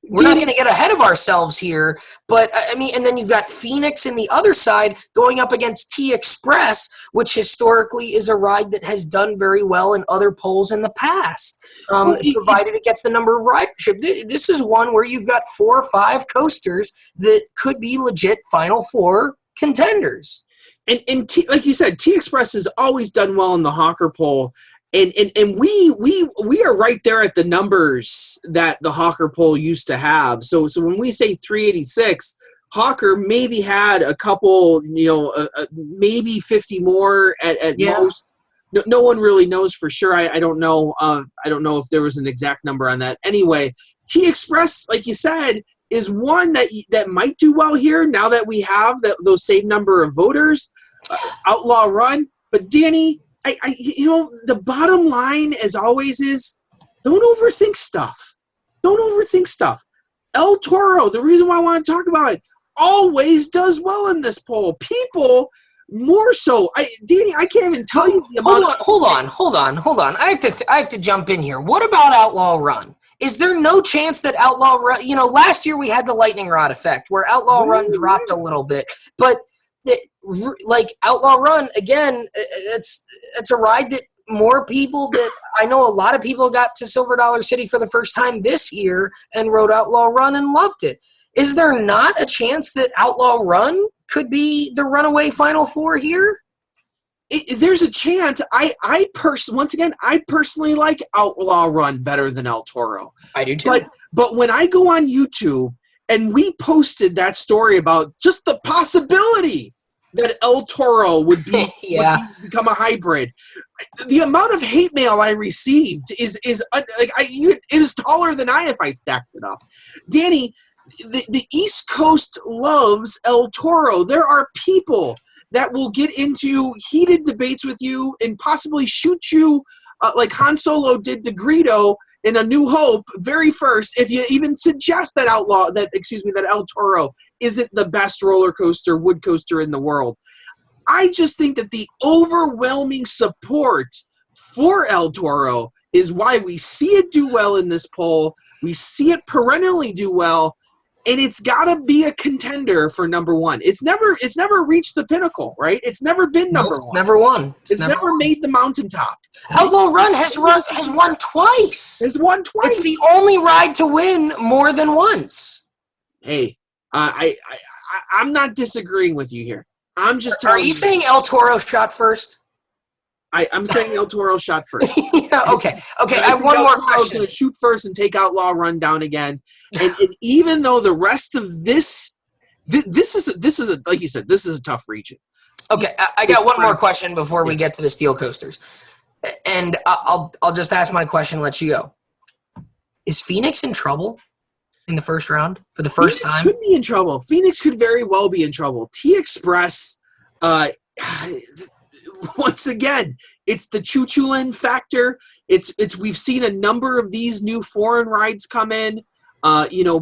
we're not going to get ahead of ourselves here, but and then you've got Phoenix in the other side going up against T-Express, which historically is a ride that has done very well in other polls in the past, provided it gets the number of ridership. This is one where you've got 4 or 5 coasters that could be legit Final Four contenders. And like you said, T-Express has always done well in the Hawker poll. And we are right there at the numbers that the Hawker poll used to have. So when we say 386, Hawker maybe had a couple, maybe 50 more at most. No one really knows for sure. I don't know. I don't know if there was an exact number on that. Anyway, T-Express, like you said, is one that might do well here now that we have those same number of voters. Outlaw Run, but Danny. The bottom line, as always, is don't overthink stuff. Don't overthink stuff. El Toro, the reason why I want to talk about it, always does well in this poll. People more so. Danny, I can't even tell you the amount. Hold on. I have to jump in here. What about Outlaw Run? Is there no chance that Outlaw Run? Last year we had the lightning rod effect where Outlaw Run dropped a little bit, but. Like Outlaw Run, again, it's a ride that more people that I know a lot of people got to Silver Dollar City for the first time this year and rode Outlaw Run and loved it. Is there not a chance that Outlaw Run could be the runaway Final Four here? There's a chance. I personally like Outlaw Run better than El Toro. I do too. But when I go on YouTube and we posted that story about just the possibility that El Toro would be would become a hybrid. The amount of hate mail I received is it is taller than if I stacked it up. Danny, the East Coast loves El Toro. There are people that will get into heated debates with you and possibly shoot you like Han Solo did to Greedo in A New Hope very first if you even suggest that El Toro isn't the best roller coaster, wood coaster in the world. I just think that the overwhelming support for El Toro is why we see it do well in this poll. We see it perennially do well, and it's got to be a contender for number one. It's never reached the pinnacle, right? It's never been number one. Never won. It's never made the mountaintop. Outlaw Run has won twice. Has won twice. It's the only ride to win more than once. Hey, I'm not disagreeing with you here. I'm just telling you. Are you saying El Toro shot first? I'm saying El Toro shot first. Okay. I have one more question. Going to shoot first and take Outlaw Run down again. And even though the rest of this is like you said, this is a tough region. Okay, I got one more question before we get to the steel coasters, and I'll just ask my question and let you go. Is Phoenix in trouble? in the first round for the first Phoenix time? could be in trouble. Phoenix could very well be in trouble. T-Express, once again, it's the Chuchulin factor. It's we've seen a number of these new foreign rides come in.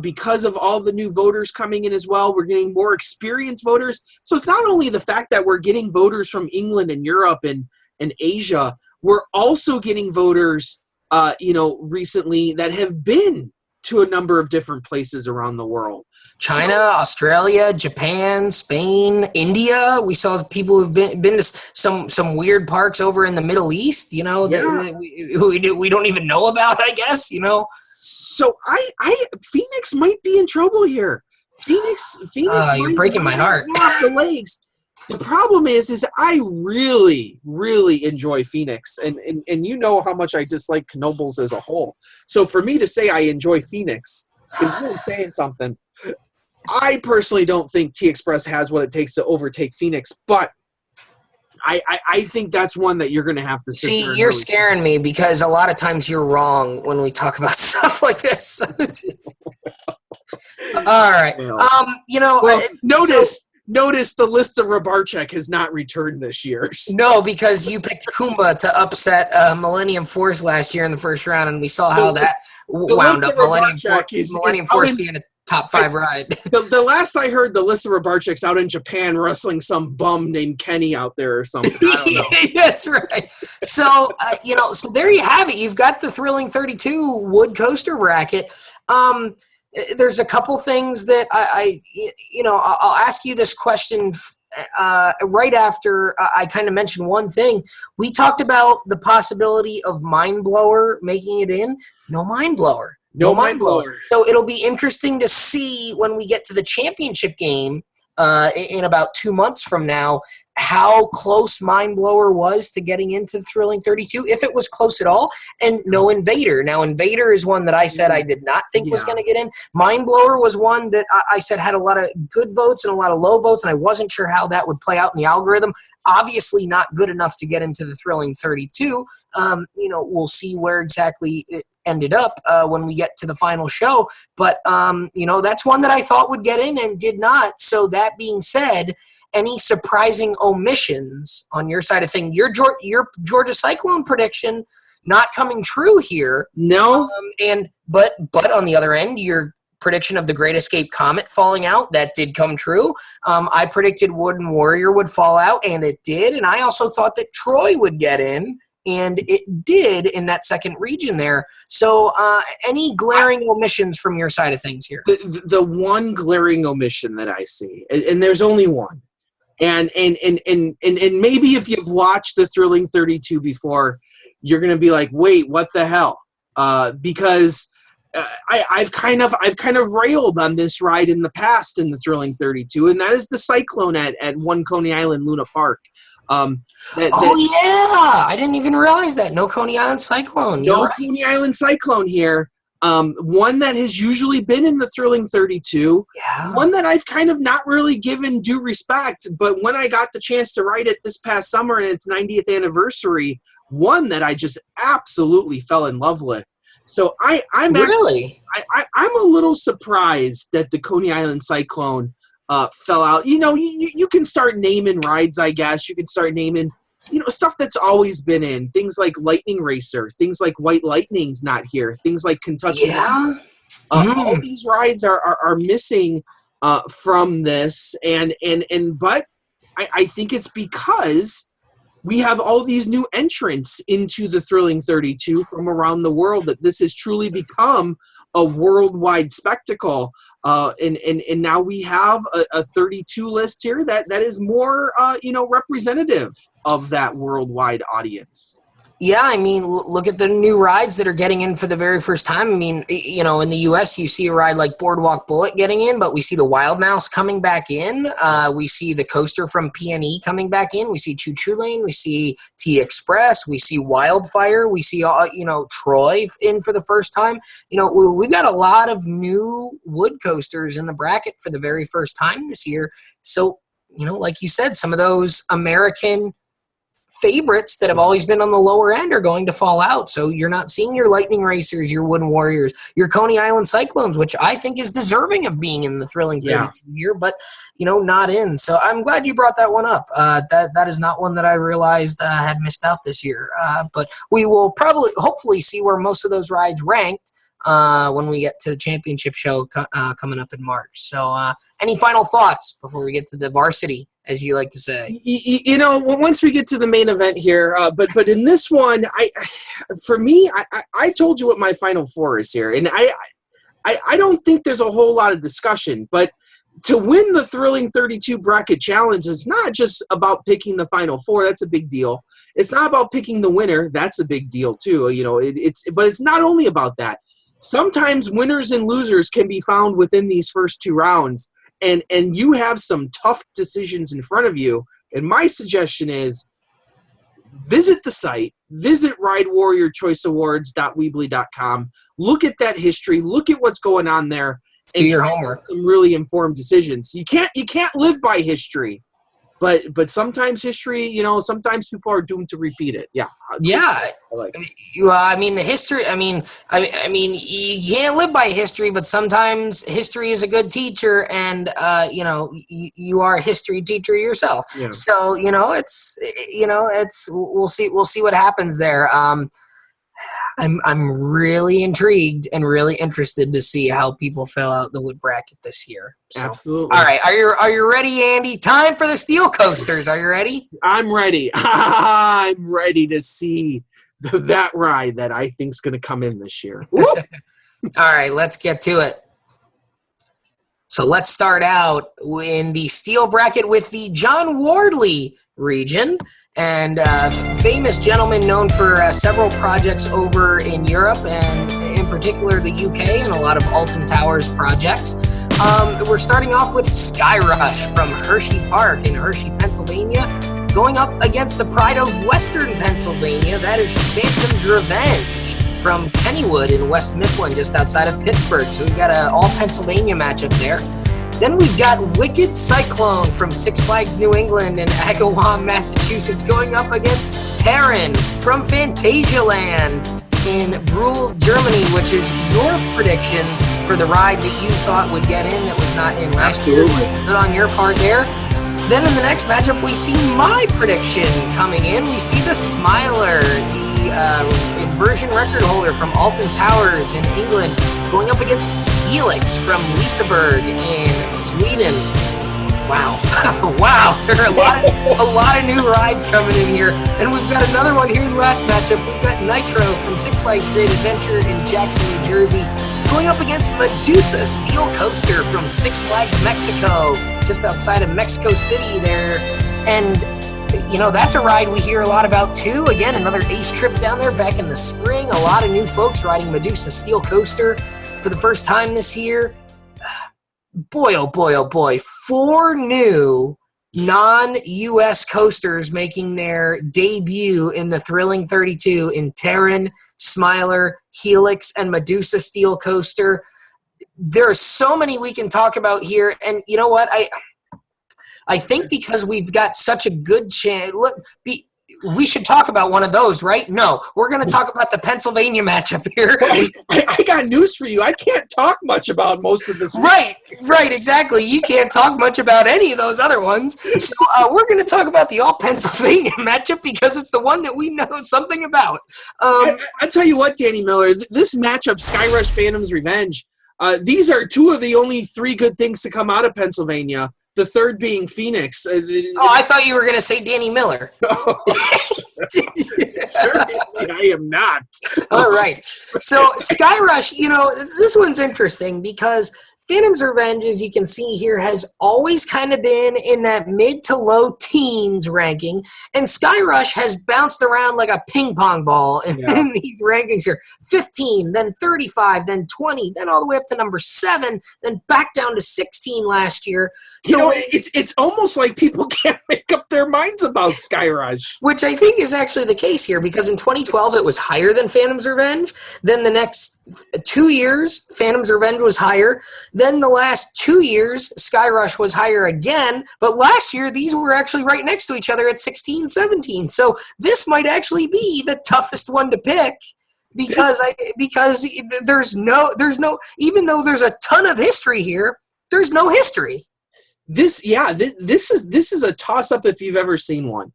Because of all the new voters coming in as well, we're getting more experienced voters. So it's not only the fact that we're getting voters from England and Europe and Asia, we're also getting voters, recently that have been to a number of different places around the world. China, Australia, Japan, Spain, India. We saw people who've been to some weird parks over in the Middle East, Yeah. that we don't even know about, I guess, So Phoenix might be in trouble here. Phoenix you're breaking my heart. Off the legs. The problem is I really, really enjoy Phoenix, and you know how much I dislike Knoebels as a whole. So for me to say I enjoy Phoenix is really saying something. I personally don't think T-Express has what it takes to overtake Phoenix, but I think that's one that you're going to have to sit See, there and you're really scaring me because a lot of times you're wrong when we talk about stuff like this. All right. Well, notice the list of Rabarchek has not returned this year. So. No, because you picked Kumba to upset Millennium Force last year in the first round, and we saw how that wound up. Millennium Force being a top 5 ride. The last I heard, the list of Rabarchek's out in Japan wrestling some bum named Kenny out there or something. I don't know. That's right. So, so there you have it. You've got the Thrilling 32 wood coaster bracket. There's a couple things that I'll ask you this question right after I kind of mentioned one thing. We talked about the possibility of Mind Blower making it in. No Mind Blower. No Mind Blower. So it'll be interesting to see when we get to the championship game in about 2 months from now how close Mind Blower was to getting into Thrilling 32, if it was close at all, and no Invader. Now, Invader is one that I said I did not think was going to get in. Mind Blower was one that I said had a lot of good votes and a lot of low votes, and I wasn't sure how that would play out in the algorithm. Obviously not good enough to get into the Thrilling 32. We'll see where exactly it ended up when we get to the final show. But, that's one that I thought would get in and did not. So that being said, any surprising omissions on your side of things? Your Georgia Cyclone prediction not coming true here. No. But on the other end, your prediction of the Great Escape Comet falling out, that did come true. I predicted Wooden Warrior would fall out, and it did. And I also thought that Troy would get in, and it did in that second region there. So any glaring omissions from your side of things here? The one glaring omission that I see, and there's only one, and maybe if you've watched the Thrilling 32 before, you're going to be like, wait, what the hell? Because I've kind of railed on this ride in the past in the Thrilling 32, and that is the Cyclone at One Coney Island Luna Park. Yeah, I didn't even realize that. No Coney Island Cyclone. No Coney Island Cyclone here. One that has usually been in the Thrilling 32. Yeah. One that I've kind of not really given due respect, but when I got the chance to ride it this past summer and its 90th anniversary, one that I just absolutely fell in love with. So I'm a little surprised that the Coney Island Cyclone fell out. You can start naming rides, I guess. You can start naming, stuff that's always been in. Things like Lightning Racer, things like White Lightning's not here, things like Kentucky. Yeah. All these rides are missing from this, but I think it's because we have all these new entrants into the Thrilling 32 from around the world that this has truly become a worldwide spectacle. And now we have a 32 list here that is more, representative of that worldwide audience. Yeah, I mean, look at the new rides that are getting in for the very first time. I mean, in the U.S., you see a ride like Boardwalk Bullet getting in, but we see the Wild Mouse coming back in. We see the coaster from P&E coming back in. We see Choo Choo Lane. We see T-Express. We see Wildfire. We see, Troy in for the first time. We've got a lot of new wood coasters in the bracket for the very first time this year. So, like you said, some of those American favorites that have always been on the lower end are going to fall out. So you're not seeing your Lightning Racers, your Wooden Warriors, your Coney Island Cyclones, which I think is deserving of being in the Thrilling 32 here, but, not in. So I'm glad you brought that one up. That is not one that I realized had missed out this year. But we will hopefully see where most of those rides ranked when we get to the championship show coming up in March. So any final thoughts before we get to the varsity, as you like to say? Once we get to the main event here, but in this one, I told you what my final four is here, and I don't think there's a whole lot of discussion, but to win the Thrilling 32 bracket challenge, it's not just about picking the final four. That's a big deal. It's not about picking the winner. That's a big deal too. But it's not only about that. Sometimes winners and losers can be found within these first two rounds. And you have some tough decisions in front of you. And my suggestion is visit the site, visit ridewarriorchoiceawards.weebly.com, look at that history, look at what's going on there, and do your homework. Some really informed decisions. You can't live by history, but sometimes history, sometimes people are doomed to repeat it. Yeah. Yeah. The history. You can't live by history, but sometimes history is a good teacher, and you are a history teacher yourself. Yeah. So we'll see what happens there. I'm really intrigued and really interested to see how people fill out the wood bracket this year. So, absolutely. All right, are you ready, Andy? Time for the steel coasters. Are you ready? I'm ready. I'm ready to see that ride that I think is going to come in this year. All right, let's get to it. So let's start out in the steel bracket with the John Wardley region. And famous gentleman known for several projects over in Europe and in particular the UK and a lot of Alton Towers projects. We're starting off with Skyrush from Hershey Park in Hershey, Pennsylvania, going up against the pride of Western Pennsylvania. That is Phantom's Revenge from Kennywood in West Mifflin, just outside of Pittsburgh. So we've got an all-Pennsylvania matchup there. Then we've got Wicked Cyclone from Six Flags New England in Agawam, Massachusetts, going up against Terran from Phantasialand in Brühl, Germany, which is your prediction for the ride that you thought would get in that was not in last year. Good on your part there. Then in the next matchup, we see my prediction coming in. We see the Smiler, the inversion record holder from Alton Towers in England, going up against Helix from Liseberg in Sweden. Wow. Wow. There are a lot of new rides coming in here. And we've got another one here in the last matchup. We've got Nitro from Six Flags Great Adventure in Jackson, New Jersey, going up against Medusa Steel Coaster from Six Flags Mexico, just outside of Mexico City there. And that's a ride we hear a lot about too. Again, another ace trip down there back in the spring. A lot of new folks riding Medusa Steel Coaster for the first time this year. Boy, oh boy, oh boy. 4 new non-US coasters making their debut in the Thrilling 32 in Terran, Smiler, Helix, and Medusa Steel Coaster. There are so many we can talk about here. And you know what? I think because we've got such a good chance. We should talk about one of those, right? No, we're going to talk about the Pennsylvania matchup here. I got news for you. I can't talk much about most of this. Right, exactly. You can't talk much about any of those other ones. So we're going to talk about the all-Pennsylvania matchup because it's the one that we know something about. I tell you what, Danny Miller, this matchup, Skyrush Phantom's Revenge, these are 2 of the only 3 good things to come out of Pennsylvania. The third being Phoenix. I thought you were going to say Danny Miller. Certainly, I am not. All right. So Skyrush, this one's interesting because Phantom's Revenge, as you can see here, has always kind of been in that mid to low teens ranking, and Skyrush has bounced around like a ping pong ball in these rankings here. 15, then 35, then 20, then all the way up to number 7, then back down to 16 last year. So it's almost like people can't make up their minds about Skyrush. Which I think is actually the case here, because in 2012 it was higher than Phantom's Revenge. Then the next 2 years, Phantom's Revenge was higher. Then the last 2 years, Skyrush was higher again, but last year these were actually right next to each other at 16, 17. So this might actually be the toughest one to pick because there's no even though there's a ton of history here, there's no history. This is a toss up if you've ever seen one.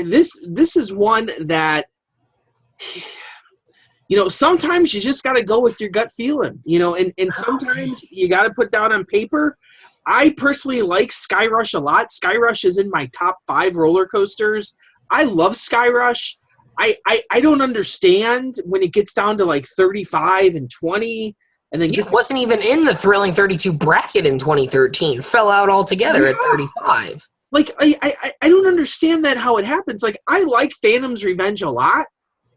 This is one that, sometimes you just got to go with your gut feeling, and sometimes you got to put down on paper. I personally like Skyrush a lot. Skyrush is in my top 5 roller coasters. I love Skyrush. I don't understand when it gets down to like 35 and 20. And then it wasn't even in the Thrilling 32 bracket in 2013. Fell out altogether at 35. Like, I don't understand that, how it happens. Like, I like Phantom's Revenge a lot.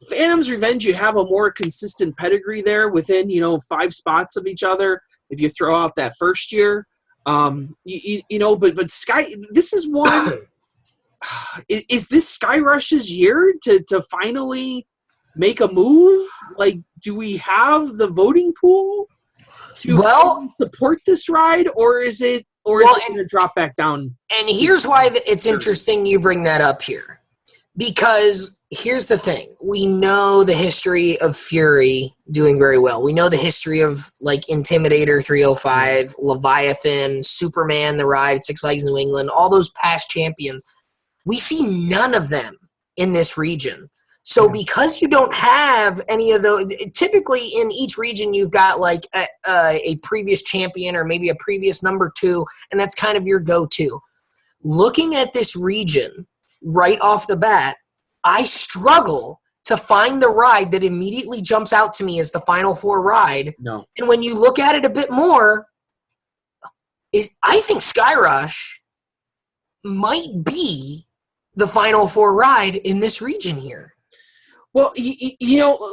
Phantom's Revenge, you have a more consistent pedigree there within, 5 spots of each other if you throw out that first year. But Sky, this is one. Is this Skyrush's year to finally make a move? Like, do we have the voting pool to support this ride, or is it going to drop back down? And here's why it's interesting you bring that up here, because here's the thing: we know the history of Fury doing very well. We know the history of like Intimidator 305, Leviathan, Superman the ride at Six Flags New England, all those past champions. We see none of them in this region. So because you don't have any of those, typically in each region you've got like a previous champion or maybe a previous number 2, and that's kind of your go-to. Looking at this region right off the bat, I struggle to find the ride that immediately jumps out to me as the Final Four ride. No. And when you look at it a bit more, I think Skyrush might be the Final Four ride in this region here. Well,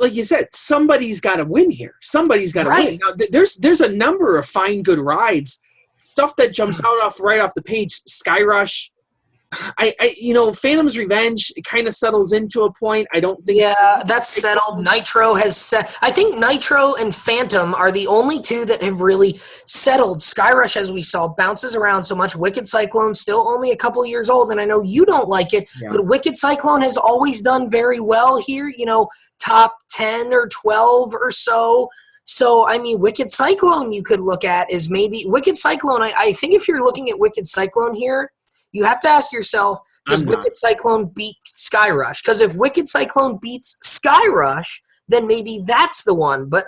like you said, somebody's got to win here. Somebody's got to win. Now, there's a number of fine, good rides. Stuff that jumps out right off the page. Skyrush. Phantom's Revenge kind of settles into a point. I don't think. Yeah, that's settled. Nitro has set. I think Nitro and Phantom are the only 2 that have really settled. Skyrush, as we saw, bounces around so much. Wicked Cyclone, still only a couple years old, and I know you don't like it, but Wicked Cyclone has always done very well here. Top 10 or 12 or so. So, I mean, Wicked Cyclone you could look at is maybe Wicked Cyclone. I think if you're looking at Wicked Cyclone here, you have to ask yourself, does Wicked Cyclone beat Skyrush? Because if Wicked Cyclone beats Skyrush, then maybe that's the one. But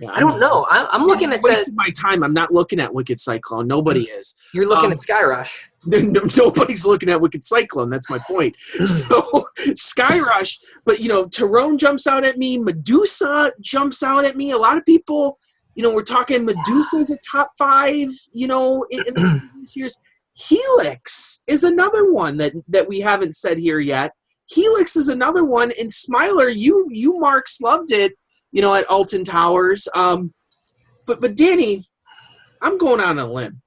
I don't know. I'm looking at wasting my time. I'm not looking at Wicked Cyclone. Nobody is. You're looking at Skyrush. Nobody's looking at Wicked Cyclone. That's my point. So Skyrush, but Tyrone jumps out at me. Medusa jumps out at me. A lot of people, we're talking Medusa's a top 5. In these years. Helix is another one that we haven't said here yet. Helix is another one, and Smiler, you Marks loved it, at Alton Towers. But Danny, I'm going on a limb,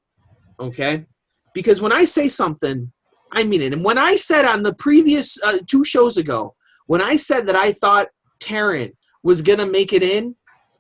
okay? Because when I say something, I mean it. And when I said on the previous 2 shows ago, when I said that I thought Taryn was gonna make it in,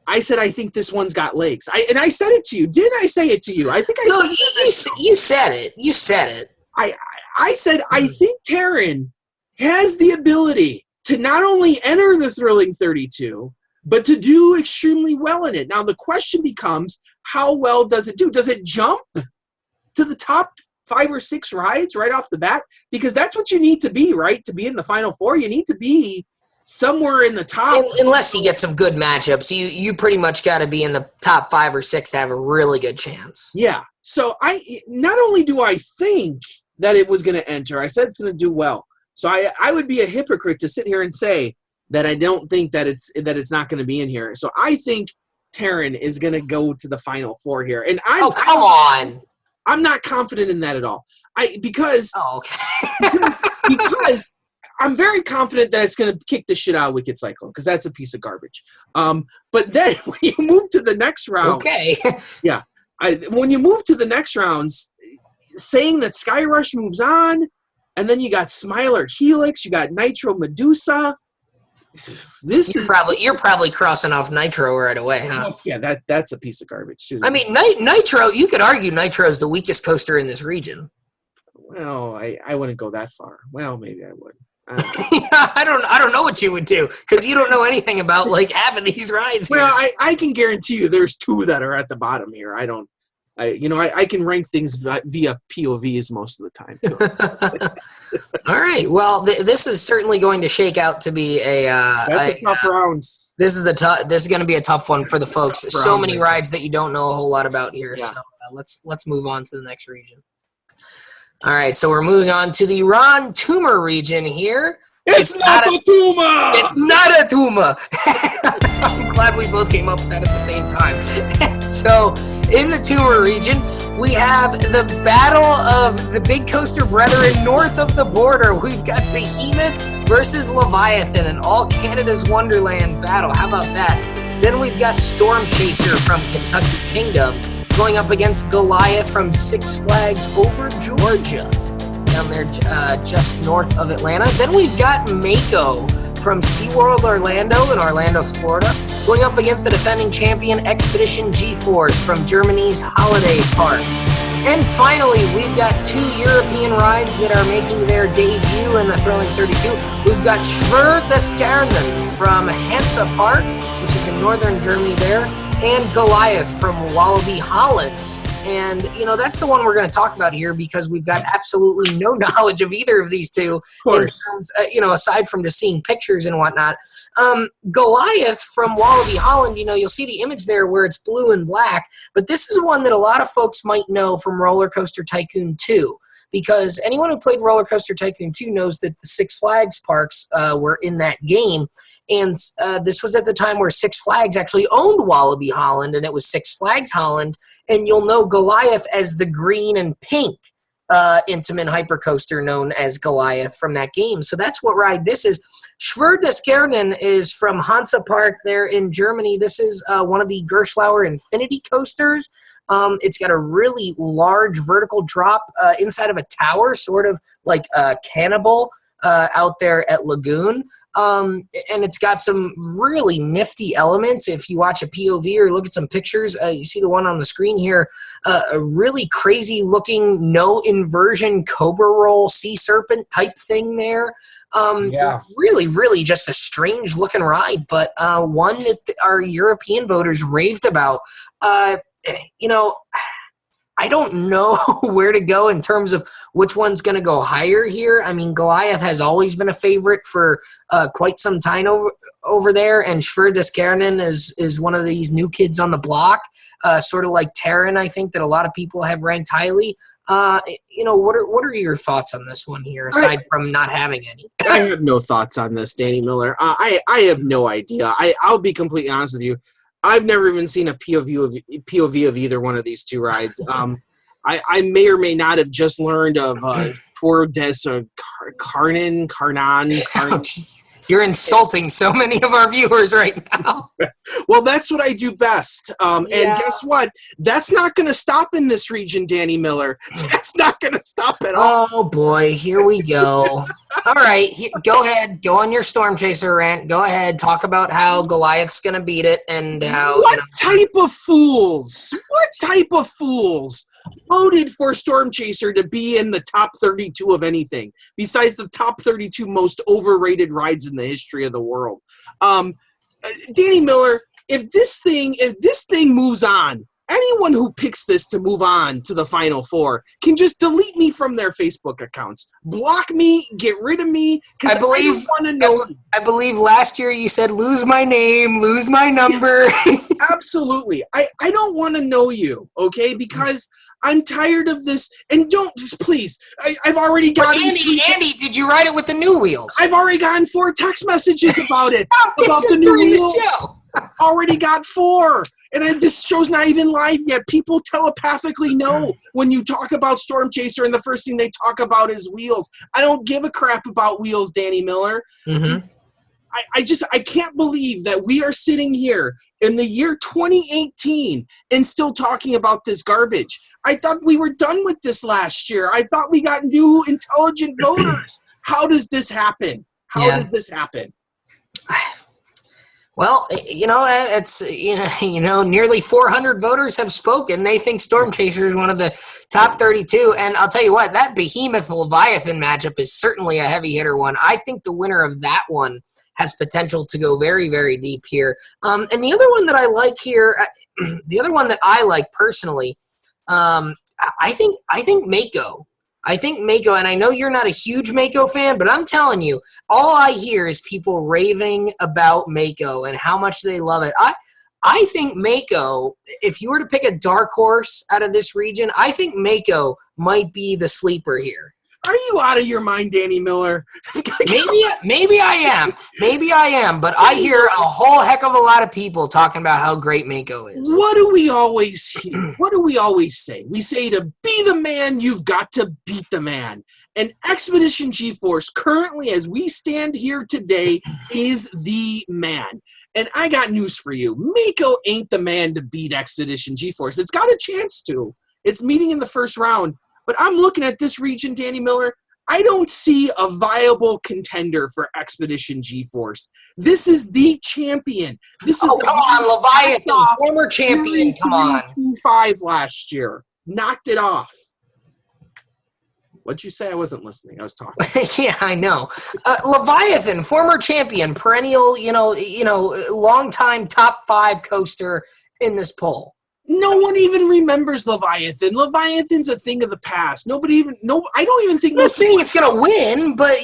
I said I think this one's got legs. I said it to you. Didn't I say it to you? I think I said it. You said it. You said it. I said I think Taryn has the ability to not only enter the Thrilling 32, but to do extremely well in it. Now the question becomes, how well does it do? Does it jump to the top 5 or 6 rides right off the bat? Because that's what you need to be, right? To be in the Final Four, you need to be somewhere in the top. Unless you get some good matchups, you pretty much got to be in the top 5 or 6 to have a really good chance. Yeah. So not only do I think that it was going to enter, I said it's going to do well. So I would be a hypocrite to sit here and say that I don't think that it's not going to be in here. So I think Taryn is going to go to the Final Four here, and come on. I'm not confident in that at all. Because I'm very confident that it's going to kick the shit out of Wicked Cyclone, because that's a piece of garbage. But then when you move to the next round, when you move to the next rounds, saying that Skyrush moves on, and then you got Smiler Helix, you got Nitro Medusa. You're probably crossing off Nitro right away, huh? Well, yeah, that's a piece of garbage too. I mean, Nitro. You could argue Nitro is the weakest coaster in this region. Well, I wouldn't go that far. Well, maybe I would. I don't know what you would do because you don't know anything about like half of these rides. Well, I can guarantee you there's 2 that are at the bottom here. I can rank things via POVs most of the time too. All right. Well, this is certainly going to shake out to be that's a tough round. This is going to be a tough one for the folks. So many rides that you don't know a whole lot about here. Yeah. So let's move on to the next region. All right, so we're moving on to the Ron Toomer region here. It's not a Toomer! It's not a Toomer! I'm glad we both came up with that at the same time. So, in the Toomer region, we have the battle of the big coaster brethren north of the border. We've got Behemoth versus Leviathan, an all Canada's Wonderland battle. How about that? Then we've got Storm Chaser from Kentucky Kingdom going up against Goliath from Six Flags Over Georgia, down there just north of Atlanta. Then we've got Mako from SeaWorld Orlando in Orlando, Florida, going up against the defending champion Expedition G-Force from Germany's Holiday Park. And finally, we've got 2 European rides that are making their debut in the Thrilling 32. We've got Schwarzkopf from Hansa Park, which is in northern Germany there, and Goliath from Walibi Holland. And, that's the one we're going to talk about here because we've got absolutely no knowledge of either of these two. Of course. In terms, aside from just seeing pictures and whatnot. Goliath from Walibi Holland, you'll see the image there where it's blue and black. But this is one that a lot of folks might know from Roller Coaster Tycoon 2. Because anyone who played Roller Coaster Tycoon 2 knows that the Six Flags parks were in that game. And this was at the time where Six Flags actually owned Walibi Holland, and it was Six Flags Holland. And you'll know Goliath as the green and pink Intamin hypercoaster known as Goliath from that game. So that's what ride this is. Schwarzkopf is from Hansa Park there in Germany. This is one of the Gerschlauer Infinity coasters. It's got a really large vertical drop inside of a tower, sort of like a Cannibal out there at Lagoon. And it's got some really nifty elements. If you watch a POV or look at some pictures, you see the one on the screen here, a really crazy looking no inversion Cobra Roll sea serpent type thing there. Really, really just a strange looking ride, but one that our European voters raved about. I don't know where to go in terms of which one's going to go higher here. I mean, Goliath has always been a favorite for quite some time over there, and Schwarzkopf is one of these new kids on the block, sort of like Terran, I think, that a lot of people have ranked highly. What are your thoughts on this one here, aside from not having any? I have no thoughts on this, Danny Miller. I have no idea. I'll be completely honest with you. I've never even seen a POV of either one of these 2 rides. I may or may not have just learned of Tour des Carnan. You're insulting so many of our viewers right now. Well, that's what I do best. And guess what? That's not going to stop in this region, Danny Miller. That's not going to stop at all. Oh, boy. Here we go. All right. Go ahead. Go on your Storm Chaser rant. Go ahead. Talk about how Goliath's going to beat it and how... What type of fools voted for Storm Chaser to be in the top 32 of anything besides the top 32 most overrated rides in the history of the world? Danny Miller, if this thing moves on, anyone who picks this to move on to the Final Four can just delete me from their Facebook accounts, block me, get rid of me, because I don't want to know. I believe last year you said, lose my name, lose my number. Absolutely. I don't want to know you, okay? Because I'm tired of this. And don't, please, I've already gotten... Andy, did you ride it with the new wheels? I've already gotten 4 text messages about it. About the new wheels. The show. Already got 4. And this show's not even live yet. People telepathically know when you talk about Storm Chaser and the first thing they talk about is wheels. I don't give a crap about wheels, Danny Miller. Mm-hmm. I can't believe that we are sitting here in the year 2018 and still talking about this garbage. I thought we were done with this last year. I thought we got new intelligent voters. How does this happen? How does this happen? Well, it's nearly 400 voters have spoken. They think Storm Chaser is one of the top 32, and I'll tell you what, that Behemoth Leviathan matchup is certainly a heavy hitter one. I think the winner of that one has potential to go very, very deep here. And the other one that I like here, the other one that I like personally, I think Mako. I think Mako, and I know you're not a huge Mako fan, but I'm telling you, all I hear is people raving about Mako and how much they love it. I think Mako, if you were to pick a dark horse out of this region, I think Mako might be the sleeper here. Are you out of your mind, Danny Miller? Maybe I am, but I hear a whole heck of a lot of people talking about how great Mako is. What do we always hear? What do we always say? We say to be the man, you've got to beat the man. And Expedition G-Force, currently as we stand here today, is the man. And I got news for you. Mako ain't the man to beat Expedition G-Force. It's got a chance to. It's meeting in the first round. But I'm looking at this region, Danny Miller. I don't see a viable contender for Expedition G-Force. This is the champion. This is come on, Leviathan, former champion. Come on. 5 last year. Knocked it off. What'd you say? I wasn't listening. I was talking. Yeah, I know. Leviathan, former champion, perennial, long-time top 5 coaster in this poll. No one even remembers Leviathan. Leviathan's a thing of the past. I don't even think. I'm not saying it's going to win, but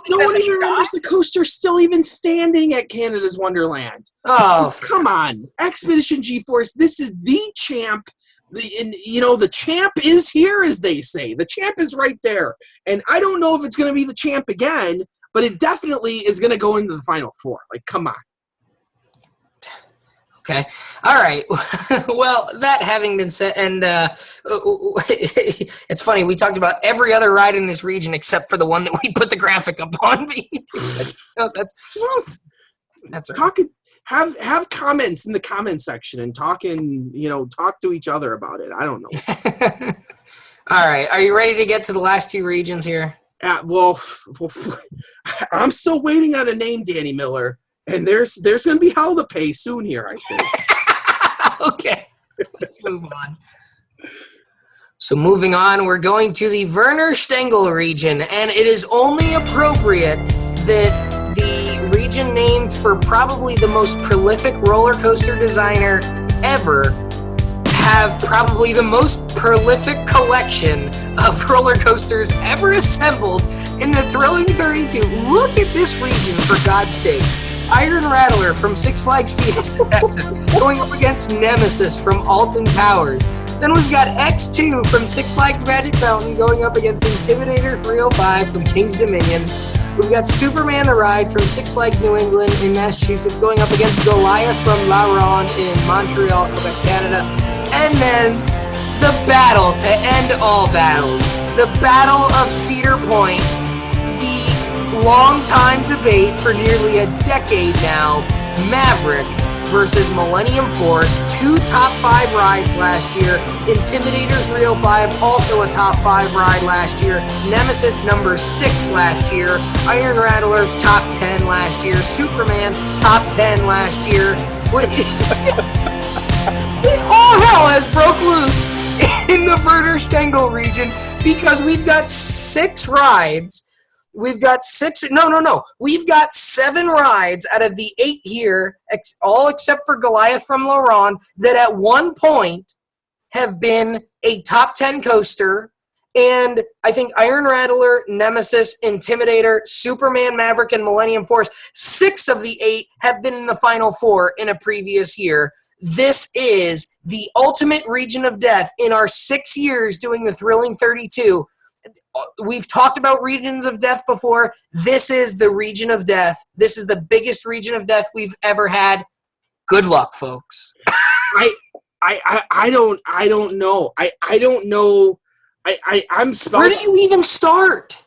no one even remembers the coaster still even standing at Canada's Wonderland. Oh, come on. Expedition G-Force, this is the champ. The champ is here, as they say. The champ is right there. And I don't know if it's going to be the champ again, but it definitely is going to go into the Final Four. Like, come on. Okay. All right. Well, that having been said, and it's funny, we talked about every other ride in this region except for the one that we put the graphic up on. That's right. Have comments in the comment section and talk to each other about it. I don't know. All right. Are you ready to get to the last 2 regions here? Well, I'm still waiting on a name, Danny Miller. And there's going to be hell to pay soon here, I think. Okay, let's move on. So moving on, we're going to the Werner Stengel region, and it is only appropriate that the region named for probably the most prolific roller coaster designer ever have probably the most prolific collection of roller coasters ever assembled in the Thrilling 32. Look at this region, for God's sake. Iron Rattler from Six Flags Fiesta, Texas, going up against Nemesis from Alton Towers. Then we've got X2 from Six Flags Magic Mountain going up against Intimidator 305 from King's Dominion. We've got Superman the Ride from Six Flags New England in Massachusetts going up against Goliath from La Ronde in Montreal, Quebec, Canada. And then the battle to end all battles. The Battle of Cedar Point. The long-time debate for nearly a decade now. Maverick versus Millennium Force, 2 top 5 rides last year. Intimidator 305, also a top 5 ride last year. Nemesis number 6 last year. Iron Rattler, top 10 last year. Superman, top 10 last year. All hell has broke loose in the Werner Stengel region because we've got 6 rides. We've got 7 rides out of the 8 here, all except for Goliath from La Ronde, that at one point have been a top 10 coaster. And I think Iron Rattler, Nemesis, Intimidator, Superman, Maverick, and Millennium Force, 6 of the 8 have been in the Final Four in a previous year. This is the ultimate region of death in our 6 years doing the Thrilling 32. We've talked about regions of death before. This is the region of death. This is the biggest region of death we've ever had. Good luck, folks. I don't know. I don't know. I'm spelled. Where do you even start?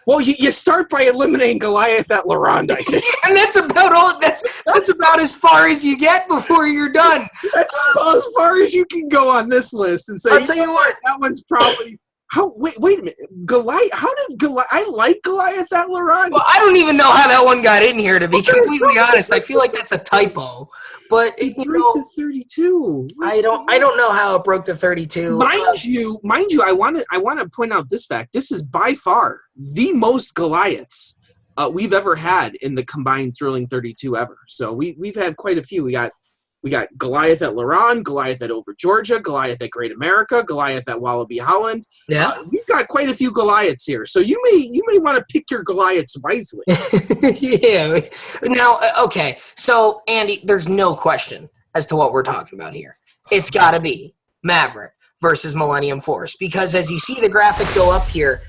Well, you start by eliminating Goliath at La Ronde, I think. And that's about all. That's about as far as you get before you're done. That's about as far as you can go on this list and say. I'll tell you what. That one's probably Wait a minute. Goliath, how did Goliath, I like Goliath at Laurent. Well, I don't even know how that one got in here, to be completely honest. I feel like that's a typo. But, It broke the 32. I don't know how it broke the 32. Mind you, I want to point out this fact. This is by far the most Goliaths we've ever had in the combined Thrilling 32 ever. So we've had quite a few. We got Goliath at Laurent, Goliath at Over Georgia, Goliath at Great America, Goliath at Wallaby Holland. Yeah, we've got quite a few Goliaths here. So you may want to pick your Goliaths wisely. Yeah. Now, okay. So Andy, there's no question as to what we're talking about here. It's got to be Maverick versus Millennium Force, because as you see the graphic go up here,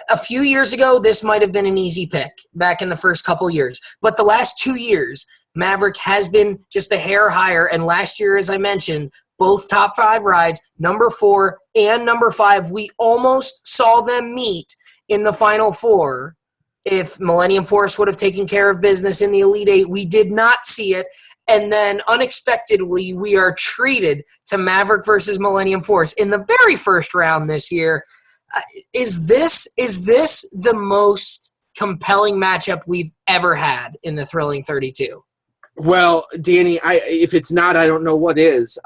a few years ago, this might have been an easy pick back in the first couple years. But the last 2 years, Maverick has been just a hair higher. And last year, as I mentioned, both top 5 rides, number 4 and number 5, we almost saw them meet in the Final Four. If Millennium Force would have taken care of business in the Elite Eight, we did not see it. And then unexpectedly, we are treated to Maverick versus Millennium Force in the very first round this year. Is this the most compelling matchup we've ever had in the Thrilling 32? Well, Danny, if it's not, I don't know what is.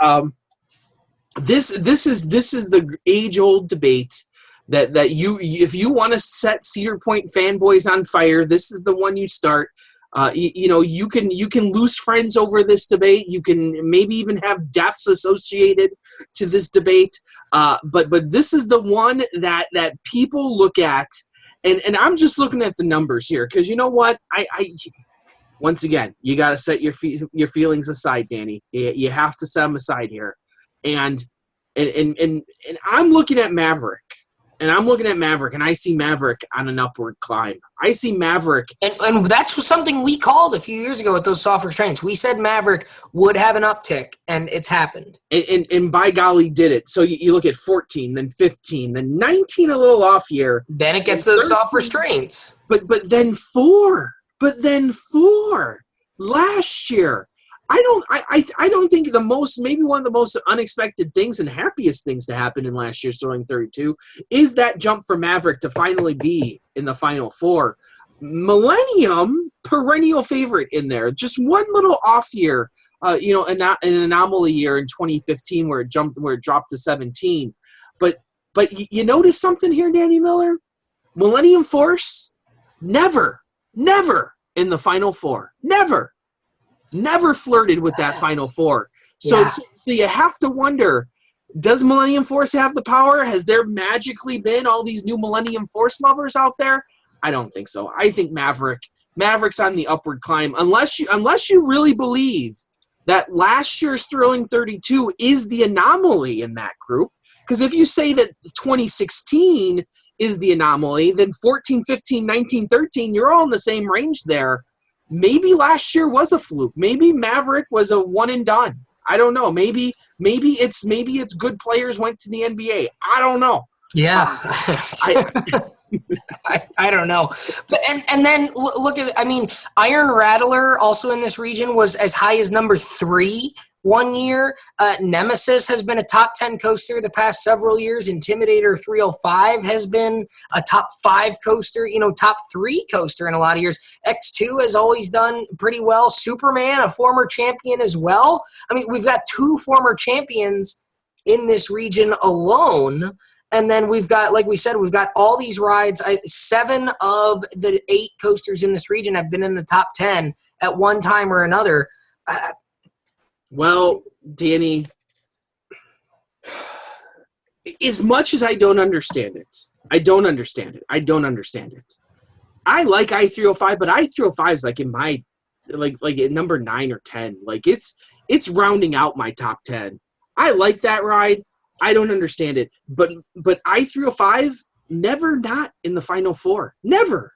This is the age-old debate that you, if you want to set Cedar Point fanboys on fire, this is the one you start. You can lose friends over this debate. You can maybe even have deaths associated to this debate. But this is the one that people look at, and I'm just looking at the numbers here, because you know what, I once again, you got to set your feelings aside, Danny. You have to set them aside here, and I'm looking at Maverick. And I see Maverick on an upward climb. I see Maverick. And that's something we called a few years ago with those soft restraints. We said Maverick would have an uptick, and it's happened. And by golly, did it. So you look at 14, then 15, then 19, a little off year. Then it gets those 13, soft restraints. But then 4. Last year. I don't think maybe one of the most unexpected things and happiest things to happen in last year's Thrilling 32 is that jump for Maverick to finally be in the Final Four. Millennium, perennial favorite in there. Just one little off year, an anomaly year in 2015 where it dropped to 17. But you notice something here, Danny Miller? Millennium Force, never in the Final Four. Never flirted with that Final Four. So you have to wonder, does Millennium Force have the power? Has there magically been all these new Millennium Force lovers out there? I don't think so. I think Maverick's on the upward climb, unless you really believe that last year's Thrilling 32 is the anomaly in that group. Because if you say that 2016 is the anomaly, then 14, 15, 19, 13, you're all in the same range there. Maybe last year was a fluke. Maybe Maverick was a one and done. I don't know. Maybe it's good players went to the NBA. I don't know. Yeah. I don't know. But and then look at, Iron Rattler also in this region was as high as number 3 1 year. Nemesis has been a top 10 coaster the past several years. Intimidator 305 has been a top 5 coaster, top 3 coaster in a lot of years. X2 has always done pretty well. Superman, a former champion as well. We've got 2 former champions in this region alone. And then we've got, like we said, we've got all these rides. 7 of the 8 coasters in this region have been in the top 10 at one time or another. Well, Danny, as much as I don't understand it. I like I-305, but I-305 is like in my like at number 9 or 10. Like it's rounding out my top 10. I like that ride. I don't understand it, but I-305 never not in the Final Four. Never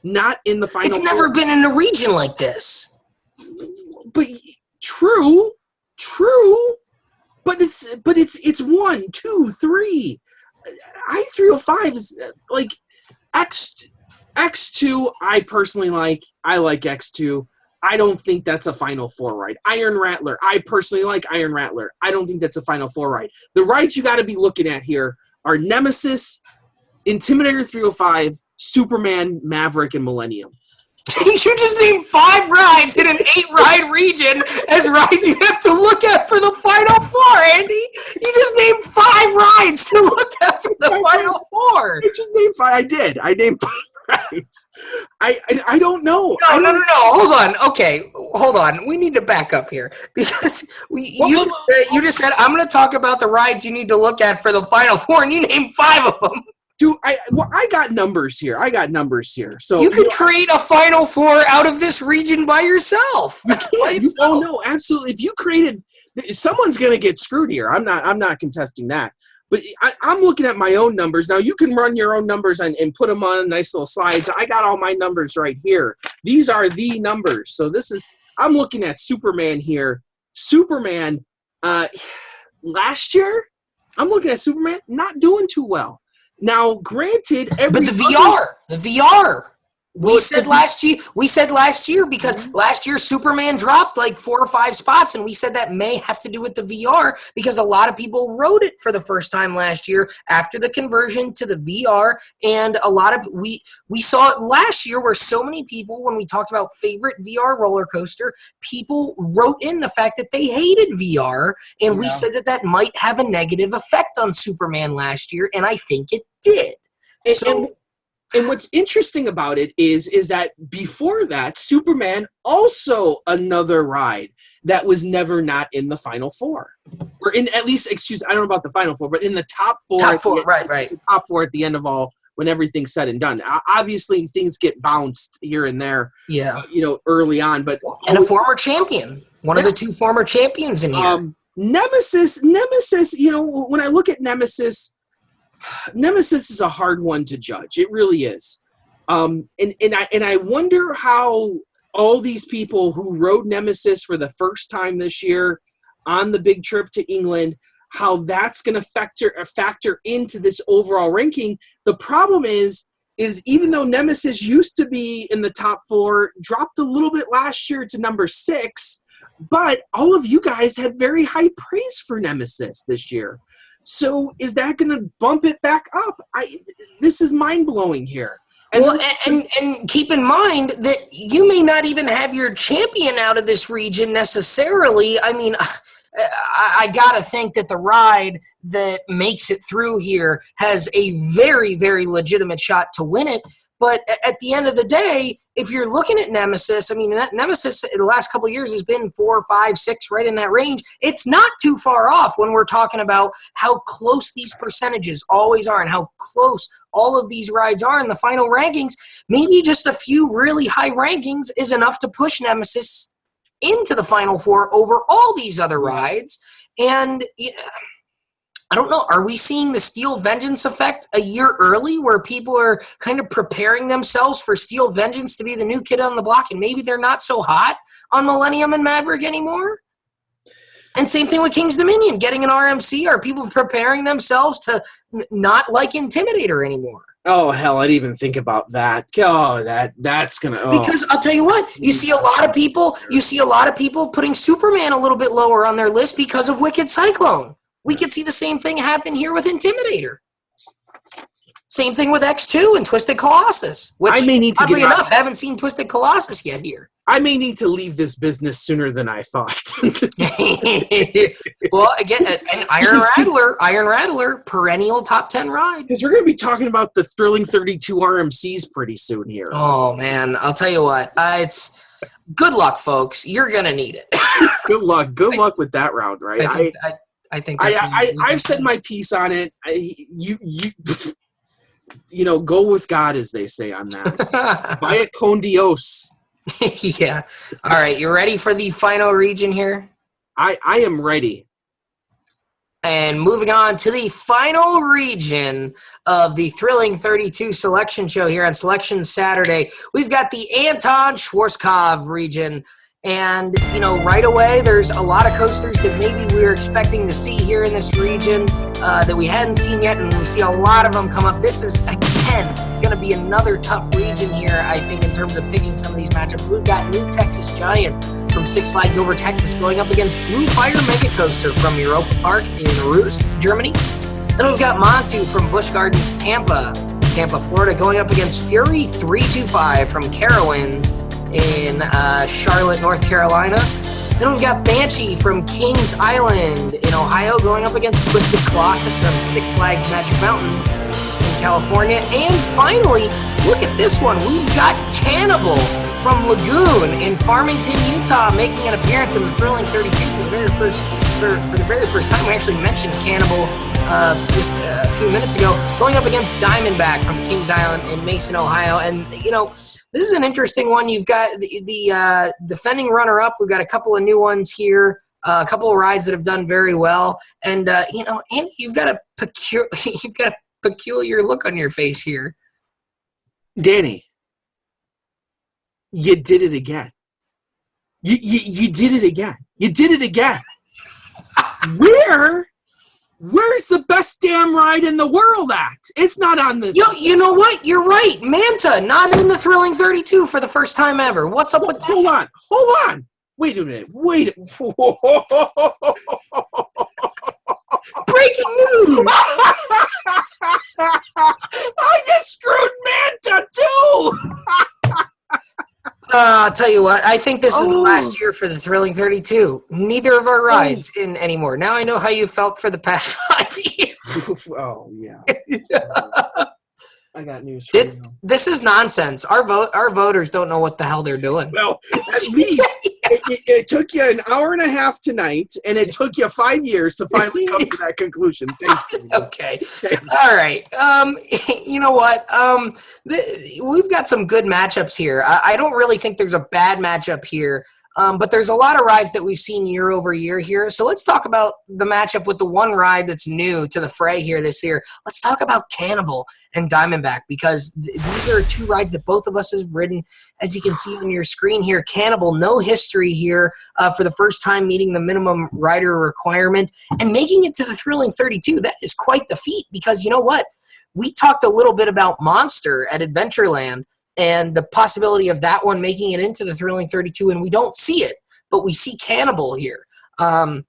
not in the Final Four. It's never been in a region like this. But true, but it's 1, 2, 3. I-305 is like X2. I personally like. I like X2. I don't think that's a Final Four ride. Iron Rattler. I personally like Iron Rattler. I don't think that's a Final Four ride. The rides you got to be looking at here are Nemesis, Intimidator 305, Superman, Maverick, and Millennium. You just named 5 rides in an 8-ride region as rides you have to look at for the Final Four, Andy. You just named 5 rides to look at for the Final Four. I just named 5. I did. I named 5 rides. I don't know. No. Hold on. Okay, hold on. We need to back up here because you just said I'm going to talk about the rides you need to look at for the Final Four, and you named 5 of them. Dude, I got numbers here. So you could create a Final Four out of this region by yourself. No, absolutely. If you created, someone's going to get screwed here. I'm not contesting that. But I'm looking at my own numbers. Now, you can run your own numbers and put them on nice little slides. I got all my numbers right here. These are the numbers. So I'm looking at Superman here. Superman, last year, I'm looking at Superman we doing too well. Now, granted, but the VR. We said last year because last year Superman dropped like 4 or 5 spots, and we said that may have to do with the VR because a lot of people rode it for the first time last year after the conversion to the VR, and a lot of we saw it last year where so many people, when we talked about favorite VR roller coaster, people wrote in the fact that they hated VR, and we said that might have a negative effect on Superman last year, and I think it did. And what's interesting about it is that before that, Superman, also another ride that was never not in the Final Four. Or in at least, I don't know about the Final Four, but in the top 4. Right. The top 4 at the end of all, when everything's said and done. Obviously, things get bounced here and there, early on. But and a former champion. One of the 2 former champions in here. Nemesis, when I look at Nemesis is a hard one to judge. It really is. And I wonder how all these people who rode Nemesis for the first time this year on the big trip to England, how that's going to factor into this overall ranking. The problem is even though Nemesis used to be in the top 4, dropped a little bit last year to number 6, but all of you guys had very high praise for Nemesis this year. So is that going to bump it back up? This is mind-blowing here. And keep in mind that you may not even have your champion out of this region necessarily. I mean, I got to think that the ride that makes it through here has a very, very legitimate shot to win it. But at the end of the day, if you're looking at Nemesis, I mean, Nemesis in the last couple of years has been 4, 5, 6, right in that range. It's not too far off when we're talking about how close these percentages always are and how close all of these rides are in the final rankings. Maybe just a few really high rankings is enough to push Nemesis into the Final Four over all these other rides. And I don't know. Are we seeing the Steel Vengeance effect a year early where people are kind of preparing themselves for Steel Vengeance to be the new kid on the block and maybe they're not so hot on Millennium and Maverick anymore? And same thing with King's Dominion, getting an RMC. Are people preparing themselves to not like Intimidator anymore? Oh, hell, I didn't even think about that. Oh, that's going to... Because I'll tell you what, you see a lot of people putting Superman a little bit lower on their list because of Wicked Cyclone. We could see the same thing happen here with Intimidator. Same thing with X2 and Twisted Colossus, which, I may need to oddly enough, haven't seen Twisted Colossus yet here. I may need to leave this business sooner than I thought. Well, again, an Iron Rattler, perennial top 10 ride. Because we're going to be talking about the Thrilling 32 RMCs pretty soon here. Oh, man. I'll tell you what. It's good luck, folks. You're going to need it. Good luck. Good luck with that round, right? I think I've said my piece on it. Go with God, as they say on that. Vaya con Dios. Yeah. All right. You ready for the final region here? I am ready. And moving on to the final region of the Thrilling 32 selection show here on Selection Saturday, we've got the Anton Schwarzkopf region. And, right away, there's a lot of coasters that maybe we were expecting to see here in this region that we hadn't seen yet, and we see a lot of them come up. This is, again, going to be another tough region here, I think, in terms of picking some of these matchups. We've got New Texas Giant from Six Flags Over Texas going up against Blue Fire Mega Coaster from Europa Park in Rust, Germany. Then we've got Montu from Busch Gardens, Tampa, Florida, going up against Fury 325 from Carowinds in Charlotte, North Carolina. Then we've got Banshee from Kings Island in Ohio going up against Twisted Colossus from Six Flags Magic Mountain in California. And finally, look at this one. We've got Cannibal from Lagoon in Farmington, Utah, making an appearance in the Thrilling 32 for the very first time. We actually mentioned Cannibal just a few minutes ago, going up against Diamondback from Kings Island in Mason, Ohio. And, this is an interesting one. You've got the defending runner-up. We've got a couple of new ones here, a couple of rides that have done very well. And, Andy, you've got a peculiar look on your face here. Danny, you did it again. You did it again. You did it again. Where's the best damn ride in the world at? It's not on this. You know what? You're right. Manta, not in the Thrilling 32 for the first time ever. What's up with that? Hold on. Wait a minute. Breaking news! I just screwed Manta too! I'll tell you what, I think this is the last year for the Thrilling 32. Neither of our rides in anymore. Now I know how you felt for the past 5 years. Oh, yeah. I got news for you. This is nonsense. Our voters don't know what the hell they're doing. Well, at least it took you an hour and a half tonight, and it took you 5 years to finally come to that conclusion. Thank you. Okay. All right. You know what? We've got some good matchups here. I don't really think there's a bad matchup here. But there's a lot of rides that we've seen year over year here. So let's talk about the matchup with the one ride that's new to the fray here this year. Let's talk about Cannibal and Diamondback, because these are two rides that both of us have ridden. As you can see on your screen here, Cannibal, no history here for the first time meeting the minimum rider requirement and making it to the Thrilling 32. That is quite the feat, because you know what? We talked a little bit about Monster at Adventureland and the possibility of that one making it into the Thrilling 32, and we don't see it, but we see Cannibal here. That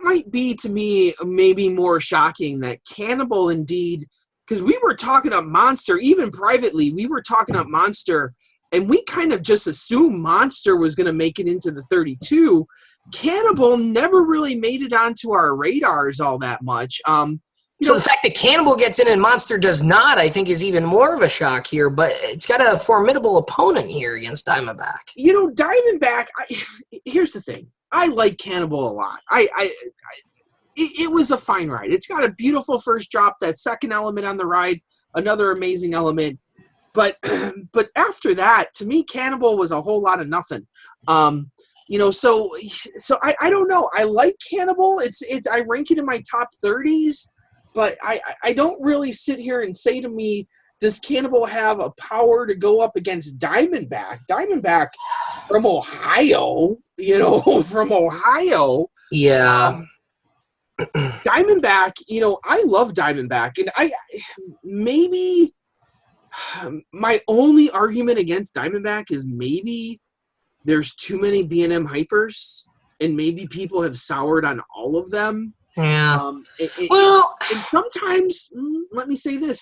might be, to me, maybe more shocking that Cannibal indeed, because we were talking up Monster, even privately, we were talking up Monster, and we kind of just assumed Monster was going to make it into the 32. Cannibal never really made it onto our radars all that much. So the fact that Cannibal gets in and Monster does not, I think, is even more of a shock here. But it's got a formidable opponent here against Diamondback. Diamondback, here's the thing. I like Cannibal a lot. It was a fine ride. It's got a beautiful first drop. That second element on the ride, another amazing element. But after that, to me, Cannibal was a whole lot of nothing. So I don't know. I like Cannibal. I rank it in my top 30s. But I don't really sit here and say to me, does Cannibal have a power to go up against Diamondback? Diamondback from Ohio, from Ohio. Yeah. Diamondback, I love Diamondback. And maybe my only argument against Diamondback is maybe there's too many B&M hypers, and maybe people have soured on all of them. Yeah. And sometimes, let me say this,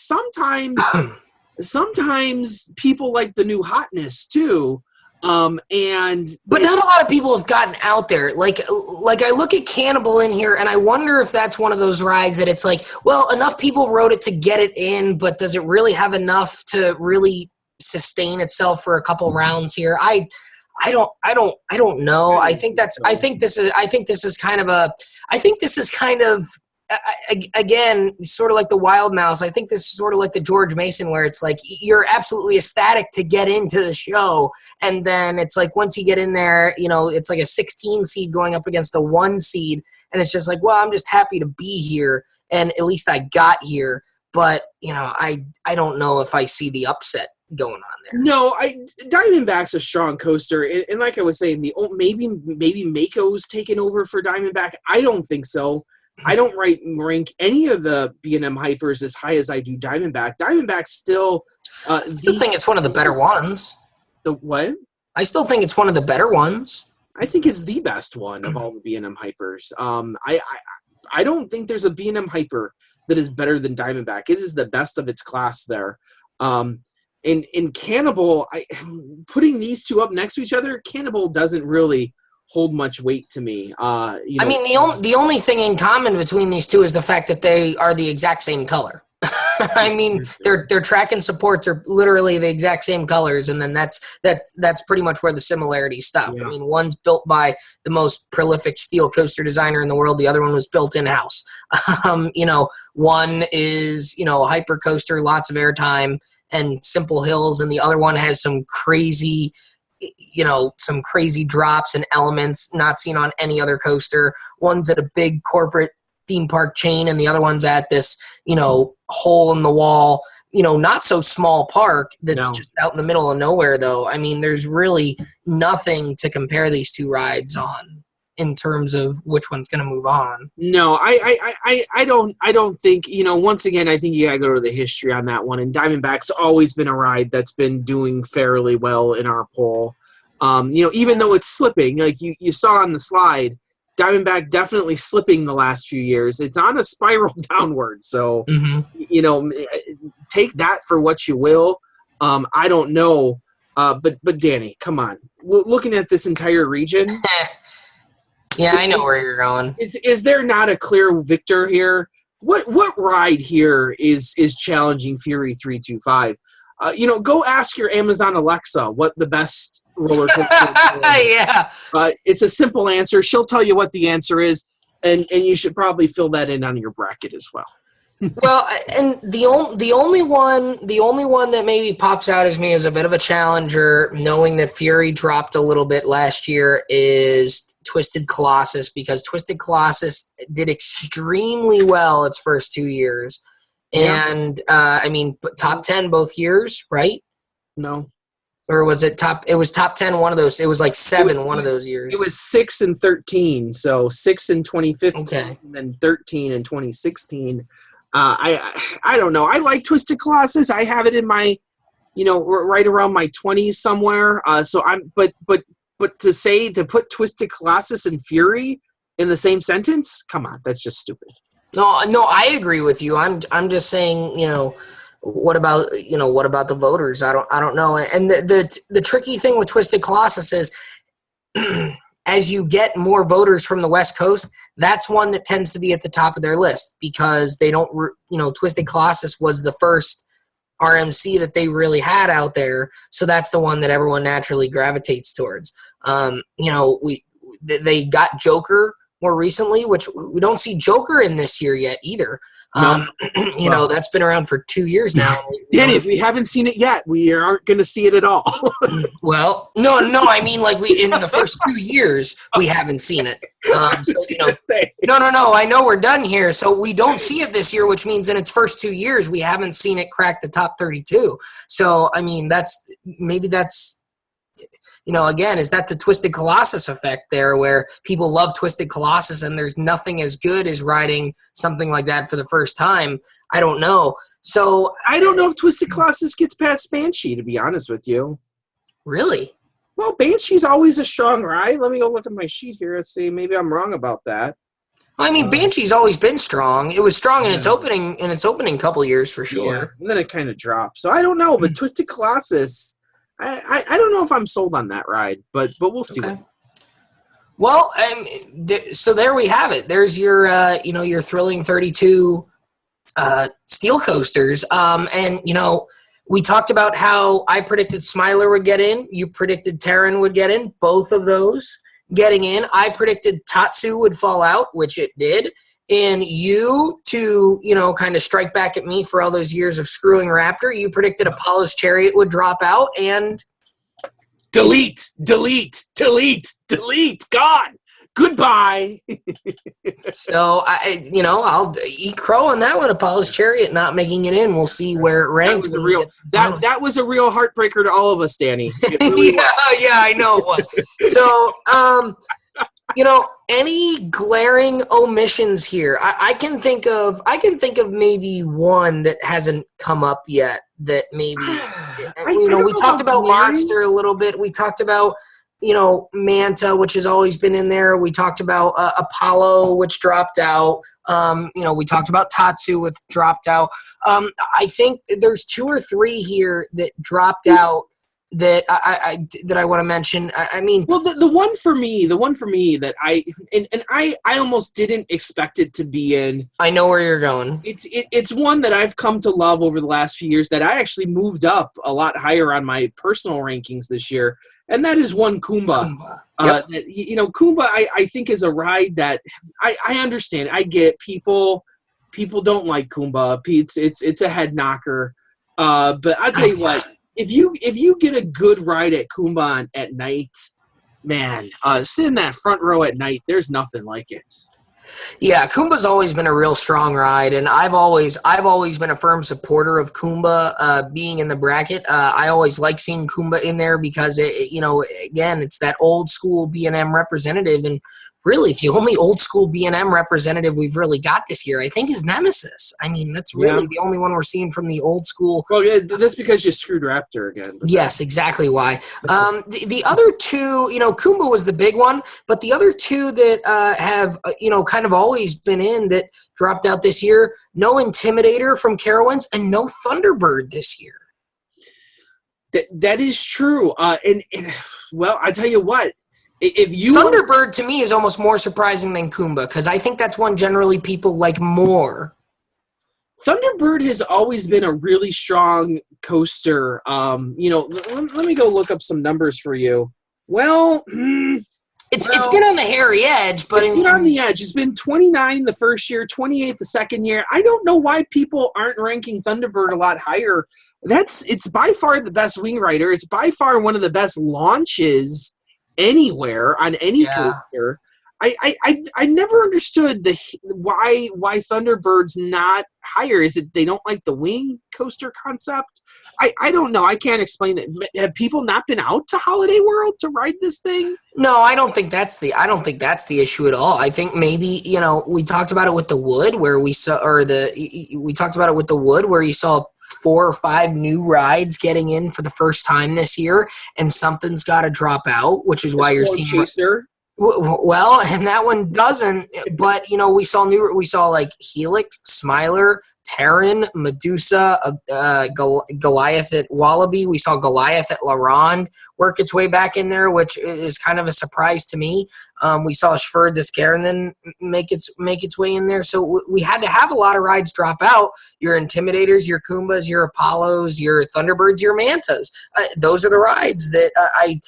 sometimes people like the new hotness too. But not a lot of people have gotten out there. Like I look at Cannibal in here, and I wonder if that's one of those rides that it's like, well, enough people rode it to get it in, but does it really have enough to really sustain itself for a couple rounds here? I don't know. I think this is kind of again, sort of like the Wild Mouse. I think this is sort of like the George Mason, where it's like you're absolutely ecstatic to get into the show, and then it's like once you get in there, it's like a 16 seed going up against a 1 seed, and it's just like, well, I'm just happy to be here, and at least I got here. But I don't know if I see the upset going on there. No, Diamondback's a strong coaster, and like I was saying, maybe Mako's taken over for Diamondback. I don't think so. I don't rank any of the B&M hypers as high as I do Diamondback. Diamondback's still. I still think it's one of the better ones. The what? I still think it's one of the better ones. I think it's the best one of all the B&M hypers. I don't think there's a B&M Hyper that is better than Diamondback. It is the best of its class there. In Cannibal, putting these two up next to each other, Cannibal doesn't really hold much weight to me. I mean, the only thing in common between these two is the fact that they are the exact same color. I mean, their track and supports are literally the exact same colors, and then that's pretty much where the similarities stop. Yeah. I mean, one's built by the most prolific steel coaster designer in the world. The other one was built in-house. One is, hyper coaster, lots of airtime and simple hills, and the other one has some crazy drops and elements not seen on any other coaster. One's at a big corporate theme park chain, and the other one's at this, hole in the wall, not so small park that's just out in the middle of nowhere, though. I mean, there's really nothing to compare these two rides on in terms of which one's going to move on. No, I don't think, once again, I think you got to go to the history on that one. And Diamondback's always been a ride that's been doing fairly well in our poll. Even though it's slipping, like you saw on the slide, Diamondback definitely slipping the last few years. It's on a spiral downward. So, take that for what you will. I don't know. But Danny, come on. Looking at this entire region. Yeah, I know where you're going. Is there not a clear victor here? What ride here is challenging Fury 325? Go ask your Amazon Alexa what the best roller coaster is. Yeah. It's a simple answer. She'll tell you what the answer is, and you should probably fill that in on your bracket as well. Well, and the only one that maybe pops out as me as a bit of a challenger, knowing that Fury dropped a little bit last year, is Twisted Colossus, because Twisted Colossus did extremely well its first 2 years. And, top 10 both years, right? No. Or was it top 10 one of those? It was like 7 one of those years. It was 6 and 13. So 6 in 2015 okay. and then 13 in 2016. I don't know. I like Twisted Colossus. I have it in my, right around my 20s somewhere. But to put Twisted Colossus and Fury in the same sentence, come on, that's just stupid. No, I agree with you. I'm just saying, what about the voters? I don't know. And the tricky thing with Twisted Colossus is, as you get more voters from the West Coast, that's one that tends to be at the top of their list, because they don't, Twisted Colossus was the first RMC that they really had out there, so that's the one that everyone naturally gravitates towards. They got Joker more recently, which we don't see Joker in this year yet either. No. That's been around for 2 years now. Danny, if we haven't seen it yet, we aren't going to see it at all. Well, no, I mean, like, we in the first 2 years we haven't seen it. No, I know we're done here, so we don't see it this year, which means in its first 2 years we haven't seen it crack the top 32. So, I mean, that's again, is that the Twisted Colossus effect there, where people love Twisted Colossus and there's nothing as good as riding something like that for the first time? I don't know. So I don't know if Twisted Colossus gets past Banshee, to be honest with you. Really? Well, Banshee's always a strong ride. Let me go look at my sheet here and see. Maybe I'm wrong about that. I mean, Banshee's always been strong. It was strong in its opening couple years for sure. Yeah, and then it kind of dropped. So I don't know, but Twisted Colossus, I don't know if I'm sold on that ride, but we'll see. Okay. Well, so there we have it. There's your your thrilling 32 steel coasters. And we talked about how I predicted Smiler would get in. You predicted Terran would get in. Both of those getting in. I predicted Tatsu would fall out, which it did. And you, to, kind of strike back at me for all those years of screwing Raptor, you predicted Apollo's Chariot would drop out, and... Delete! Gone! Goodbye! So, I'll eat crow on that one. Apollo's Chariot not making it in. We'll see where it ranks. That was a real heartbreaker to all of us, Danny. It really yeah, I know it was. So, any glaring omissions here? I can think of maybe one that hasn't come up yet. That maybe we talked about Monster a little bit. We talked about Manta, which has always been in there. We talked about Apollo, which dropped out. We talked about Tatsu, which dropped out. I think there's 2 or 3 here that dropped out that I want to mention. I mean, well, the one for me that I almost didn't expect it to be in. I know where you're going. It's one that I've come to love over the last few years that I actually moved up a lot higher on my personal rankings this year, and that is one Kumba. Yep. Kumba I think is a ride that I understand. I get people don't like Kumba. It's a head knocker. But I'll tell you what. If you get a good ride at Kumba at night, man, sit in that front row at night. There's nothing like it. Yeah, Kumba's always been a real strong ride, and I've always been a firm supporter of Kumba being in the bracket. I always like seeing Kumba in there because again, it's that old school B&M representative, and really the only old school B&M representative we've really got this year, I think, is Nemesis. I mean, that's really the only one we're seeing from the old school. Well, yeah, that's because you screwed Raptor again. Yes, exactly why. The other 2, Kumba was the big one, but the other 2 that have, kind of always been in that dropped out this year, no Intimidator from Carowinds and no Thunderbird this year. That is true. And well, I tell you what. Thunderbird to me is almost more surprising than Kumba because I think that's one generally people like more. Thunderbird has always been a really strong coaster. Let me go look up some numbers for you. Well, it's been on the hairy edge, but it's been on the edge. It's been 29 the first year, 28 the second year. I don't know why people aren't ranking Thunderbird a lot higher. It's by far the best wing rider. It's by far one of the best launches anywhere on any coaster. I never understood why Thunderbird's not higher. Is it they don't like the wing coaster concept? I don't know. I can't explain that. Have people not been out to Holiday World to ride this thing? No, I don't think that's the issue at all. I think maybe, we talked about it with the Wood where we saw we talked about it with the Wood where you saw 4 or 5 new rides getting in for the first time this year, and something's got to drop out, which is why you're seeing Chaser. Well, and that one doesn't, but we saw like Helix, Smiler, Terran, Medusa, Goliath at Wallaby. We saw Goliath at La Ronde work its way back in there, which is kind of a surprise to me. We saw Schferd this Garden make its way in there. So we had to have a lot of rides drop out. Your Intimidators, your Kumbas, your Apollos, your Thunderbirds, your Mantas. Those are the rides that I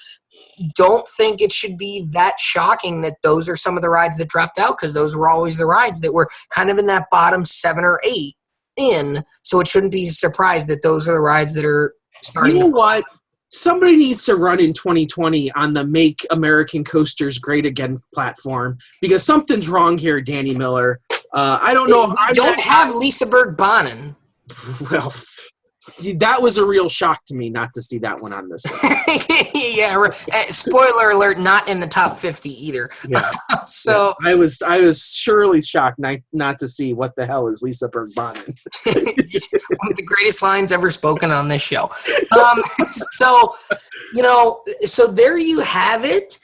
don't think it should be that shocking that those are some of the rides that dropped out because those were always the rides that were kind of in that bottom 7 or 8 in. So it shouldn't be a surprise that those are the rides that are starting. You know what? Somebody needs to run in 2020 on the Make American Coasters Great Again platform because something's wrong here, Danny Miller. I don't know. We don't have Lisa Berg-Bonnen. Well, that was a real shock to me not to see that one on this list. Yeah, spoiler alert, not in the top 50 either. Yeah. So yeah. I was surely shocked not to see what the hell is Lisa Berg-Bonnen. One of the greatest lines ever spoken on this show. So there you have it.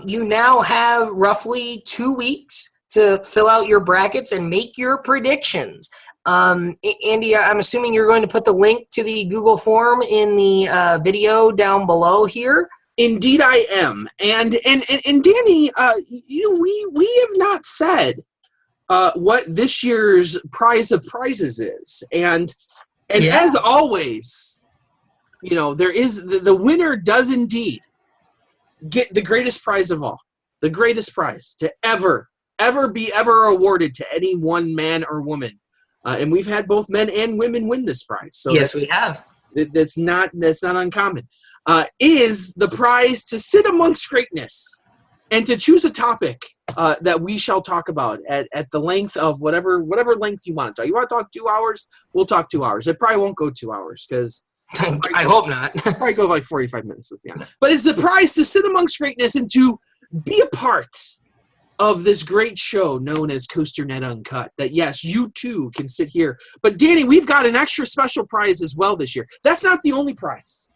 You now have roughly 2 weeks to fill out your brackets and make your predictions. Andy, I'm assuming you're going to put the link to the Google form in the video down below here. Indeed, I am. And Danny, we have not said what this year's prize of prizes is, and as always, there is the winner does indeed get the greatest prize of all, the greatest prize to ever be awarded to any one man or woman. And we've had both men and women win this prize. So yes, we have. That's not uncommon. Is the prize to sit amongst greatness and to choose a topic that we shall talk about at the length of whatever length you want to talk. You want to talk 2 hours? We'll talk 2 hours. It probably won't go 2 hours because I hope not. Probably go like 45 minutes. Let's be honest. But it's the prize to sit amongst greatness and to be a part of this great show known as COASTER-net Uncut, that yes, you too can sit here. But Danny, we've got an extra special prize as well this year. That's not the only prize.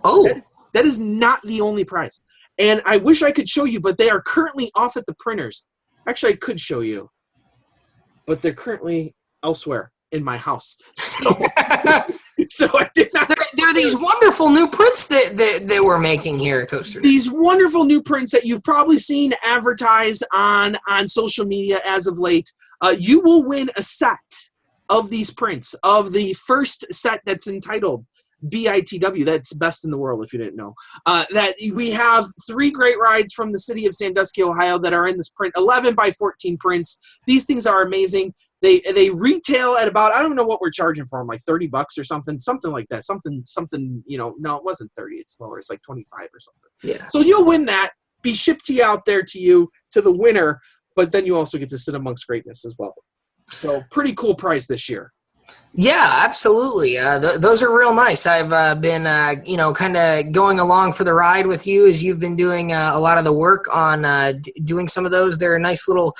Oh. That is not the only prize. And I wish I could show you, but they are currently off at the printers. Actually, I could show you, but they're currently elsewhere in my house. So, so I did not. There are these wonderful new prints that we're making here at Coaster. These wonderful new prints that you've probably seen advertised on social media as of late. You will win a set of these prints of the first set that's entitled BITW. That's best in the world, if you didn't know. That we have 3 great rides from the city of Sandusky, Ohio, that are in this print. 11 by 14 prints. These things are amazing. They retail at about, I don't know what we're charging for them, like $30 or something like that. Something. No, it wasn't 30. It's lower. It's like 25 or something. Yeah. So you'll win that. Be shipped to you out there to the winner. But then you also get to sit amongst greatness as well. So pretty cool prize this year. Yeah, absolutely. Those are real nice. I've been, kind of going along for the ride with you as you've been doing a lot of the work on doing some of those. They're nice little,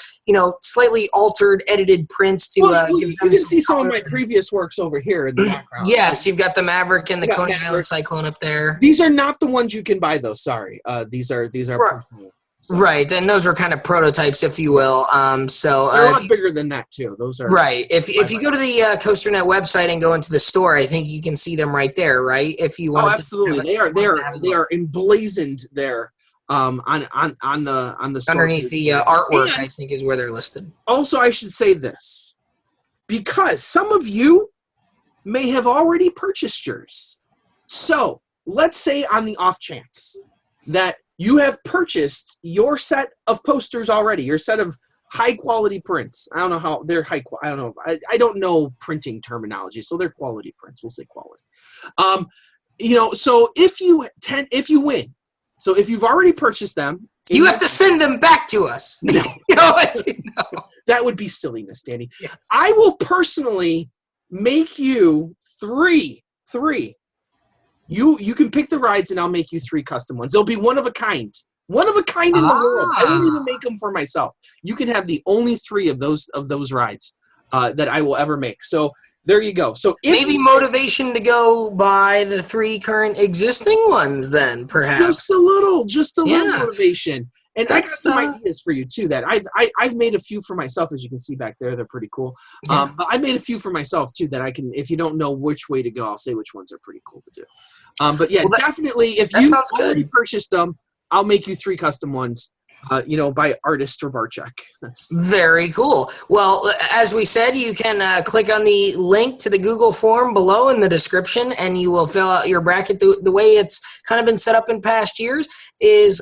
slightly altered, edited prints to give them. You can see some of my previous works over here in the background. Yes, you've got the Maverick and the Coney Island Cyclone up there. These are not the ones you can buy, though. Sorry. These are right. personal. So. Right, and those were kind of prototypes, if you will. So they're a lot bigger than that too. Those are right. If you go to the COASTER.net website and go into the store, I think you can see them right there. Right, if you want. Oh, absolutely. They are emblazoned there. On the store. Underneath the artwork, and I think is where they're listed. Also, I should say this because some of you may have already purchased yours. So let's say on the off chance that you have purchased your set of posters already, your set of high-quality prints. I don't know how they're I don't know. I don't know printing terminology, so they're quality prints. We'll say quality. So if you win, so if you've already purchased them, you have to send them back to us. No. No. That would be silliness, Danny. Yes. I will personally make you three. You can pick the rides, and I'll make you 3 custom ones. They'll be one of a kind. One of a kind in the world. I don't even make them for myself. You can have the only 3 of those rides that I will ever make. So there you go. So maybe motivation to go buy the 3 current existing ones, then perhaps just a little motivation. And I got some ideas for you too. That I've made a few for myself, as you can see back there. They're pretty cool. Yeah. But I made a few for myself too that I can. If you don't know which way to go, I'll say which ones are pretty cool to do. But yeah, definitely. If you already purchased them, I'll make you 3 custom ones. By artist or Barchek. That's very cool. Well, as we said, you can click on the link to the Google form below in the description, and you will fill out your bracket. The way it's kind of been set up in past years is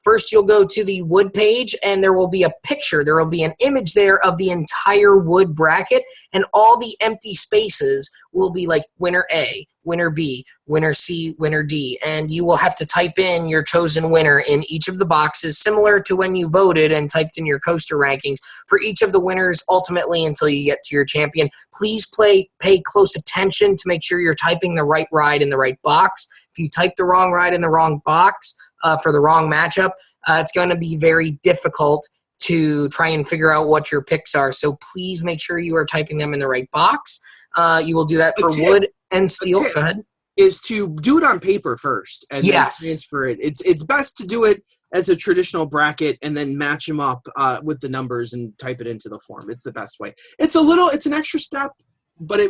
first you'll go to the wood page, and there will be a picture. There will be an image there of the entire wood bracket, and all the empty spaces will be like winner A, winner B, winner C, winner D, and you will have to type in your chosen winner in each of the boxes, similar to when you voted and typed in your coaster rankings for each of the winners ultimately until you get to your champion. Please pay close attention to make sure you're typing the right ride in the right box. If you type the wrong ride in the wrong box for the wrong matchup, it's going to be very difficult to try and figure out what your picks are. So please make sure you are typing them in the right box. You will do that for wood and steel. Go ahead. Is to do it on paper first and then transfer it. It's best to do it as a traditional bracket and then match them up with the numbers and type it into the form. It's the best way. It's an extra step, but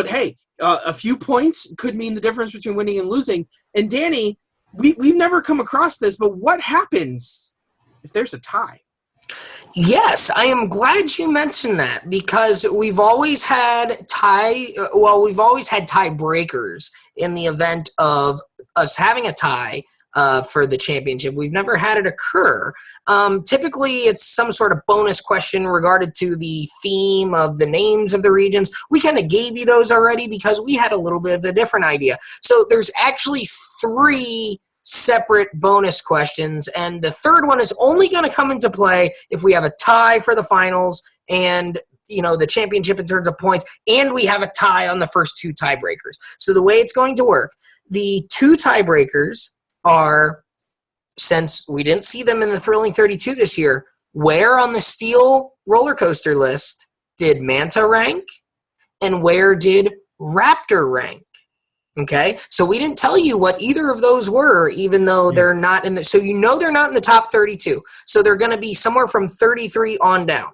hey, a few points could mean the difference between winning and losing. And Danny, we've never come across this, but what happens if there's a tie? Yes, I am glad you mentioned that because we've always had tiebreakers in the event of us having a tie for the championship. We've never had it occur. Typically, it's some sort of bonus question regarding to the theme of the names of the regions. We kind of gave you those already because we had a little bit of a different idea. So there's actually 3 separate bonus questions, and the third one is only going to come into play if we have a tie for the finals and the championship in terms of points, and we have a tie on the first 2 tiebreakers. So the way it's going to work, the 2 tiebreakers are, since we didn't see them in the Thrilling 32 this year, where on the steel roller coaster list did Manta rank and where did Raptor rank? Okay, so we didn't tell you what either of those were, even though they're not in the. So they're not in the top 32. So they're going to be somewhere from 33 on down.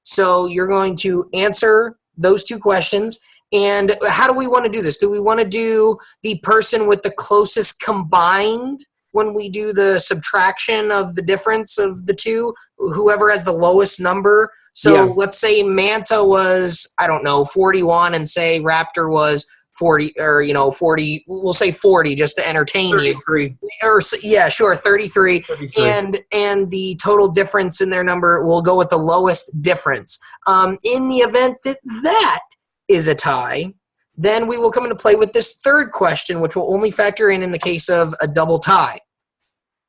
So you're going to answer those two questions. And how do we want to do this? Do we want to do the person with the closest combined when we do the subtraction of the difference of the two? Whoever has the lowest number. So let's say Manta was, I don't know, 41, and say Raptor was 40, or 40, we'll say 40 just to entertain 33. you. Or yeah, sure, 33. And the total difference in their number, we'll go with the lowest difference. In the event that is a tie, then we will come into play with this third question, which will only factor in the case of a double tie.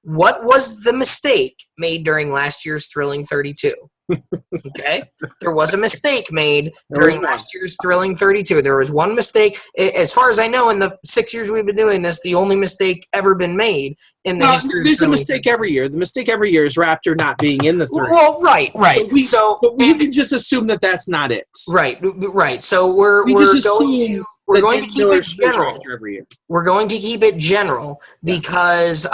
What was the mistake made during last year's Thrilling 32? Okay, there was a mistake made during last year's Thrilling 32. There was one mistake. As far as I know, in the 6 years we've been doing this, the only mistake ever been made in the history. There's a mistake every year. The mistake every year is Raptor not being in the 30. Well, right. But we can just assume that that's not it. Right. So we're going to keep it general. We're going to keep it general because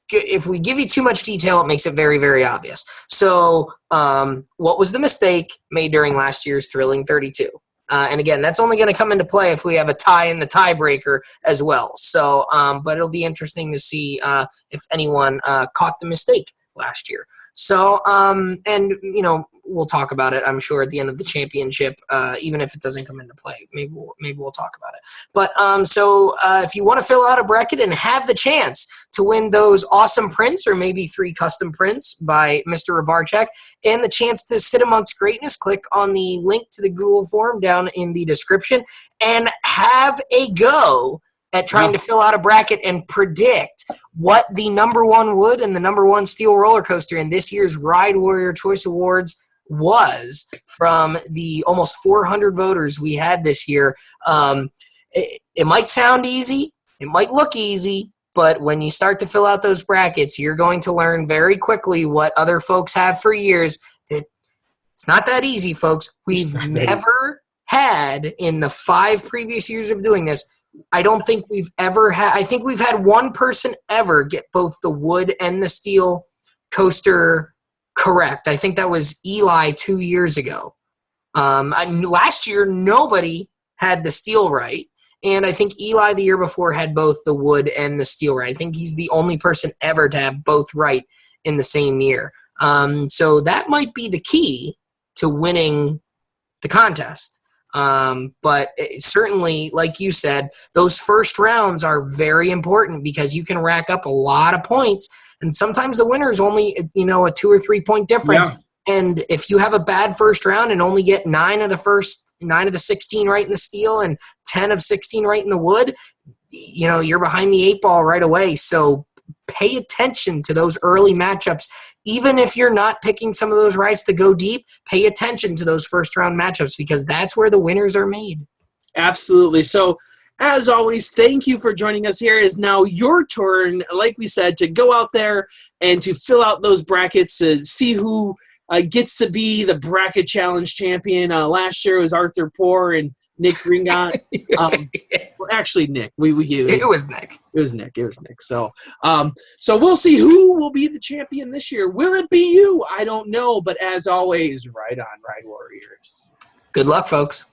if we give you too much detail, it makes it very, very obvious. So what was the mistake made during last year's Thrilling 32? And again, that's only going to come into play if we have a tie in the tiebreaker as well. So, but it'll be interesting to see if anyone caught the mistake last year. So, and we'll talk about it, I'm sure, at the end of the championship, even if it doesn't come into play. Maybe we'll talk about it. But if you want to fill out a bracket and have the chance to win those awesome prints, or maybe 3 custom prints by Mr. Rabarchak, and the chance to sit amongst greatness, click on the link to the Google form down in the description and have a go at trying to fill out a bracket and predict what the #1 wood and the #1 steel roller coaster in this year's Ride Warrior Choice Awards was from the almost 400 voters we had this year. It might sound easy, it might look easy, but when you start to fill out those brackets, you're going to learn very quickly what other folks have for years. That it's not that easy, folks. We've never had, in the 5 previous years of doing this, I don't think we've ever had. I think we've had one person ever get both the wood and the steel coaster correct. I think that was Eli 2 years ago. Last year, nobody had the steel right. And I think Eli the year before had both the wood and the steel right. I think he's the only person ever to have both right in the same year. So that might be the key to winning the contest. But certainly, like you said, those first rounds are very important because you can rack up a lot of points. And sometimes the winner is only, a 2 or 3 point difference. Yeah. And if you have a bad first round and only get 9 of the 16 right in the steel and 10 of 16 right in the wood, you're behind the 8 ball right away. So pay attention to those early matchups. Even if you're not picking some of those rides to go deep, pay attention to those first round matchups because that's where the winners are made. Absolutely. So, as always, thank you for joining us here. It is now your turn, like we said, to go out there and to fill out those brackets to see who gets to be the Bracket Challenge champion. Last year it was Arthur Poor and Nick Ringot. Well, actually, Nick. It was Nick. It was Nick. So we'll see who will be the champion this year. Will it be you? I don't know. But as always, ride on, Ride Warriors. Good luck, folks.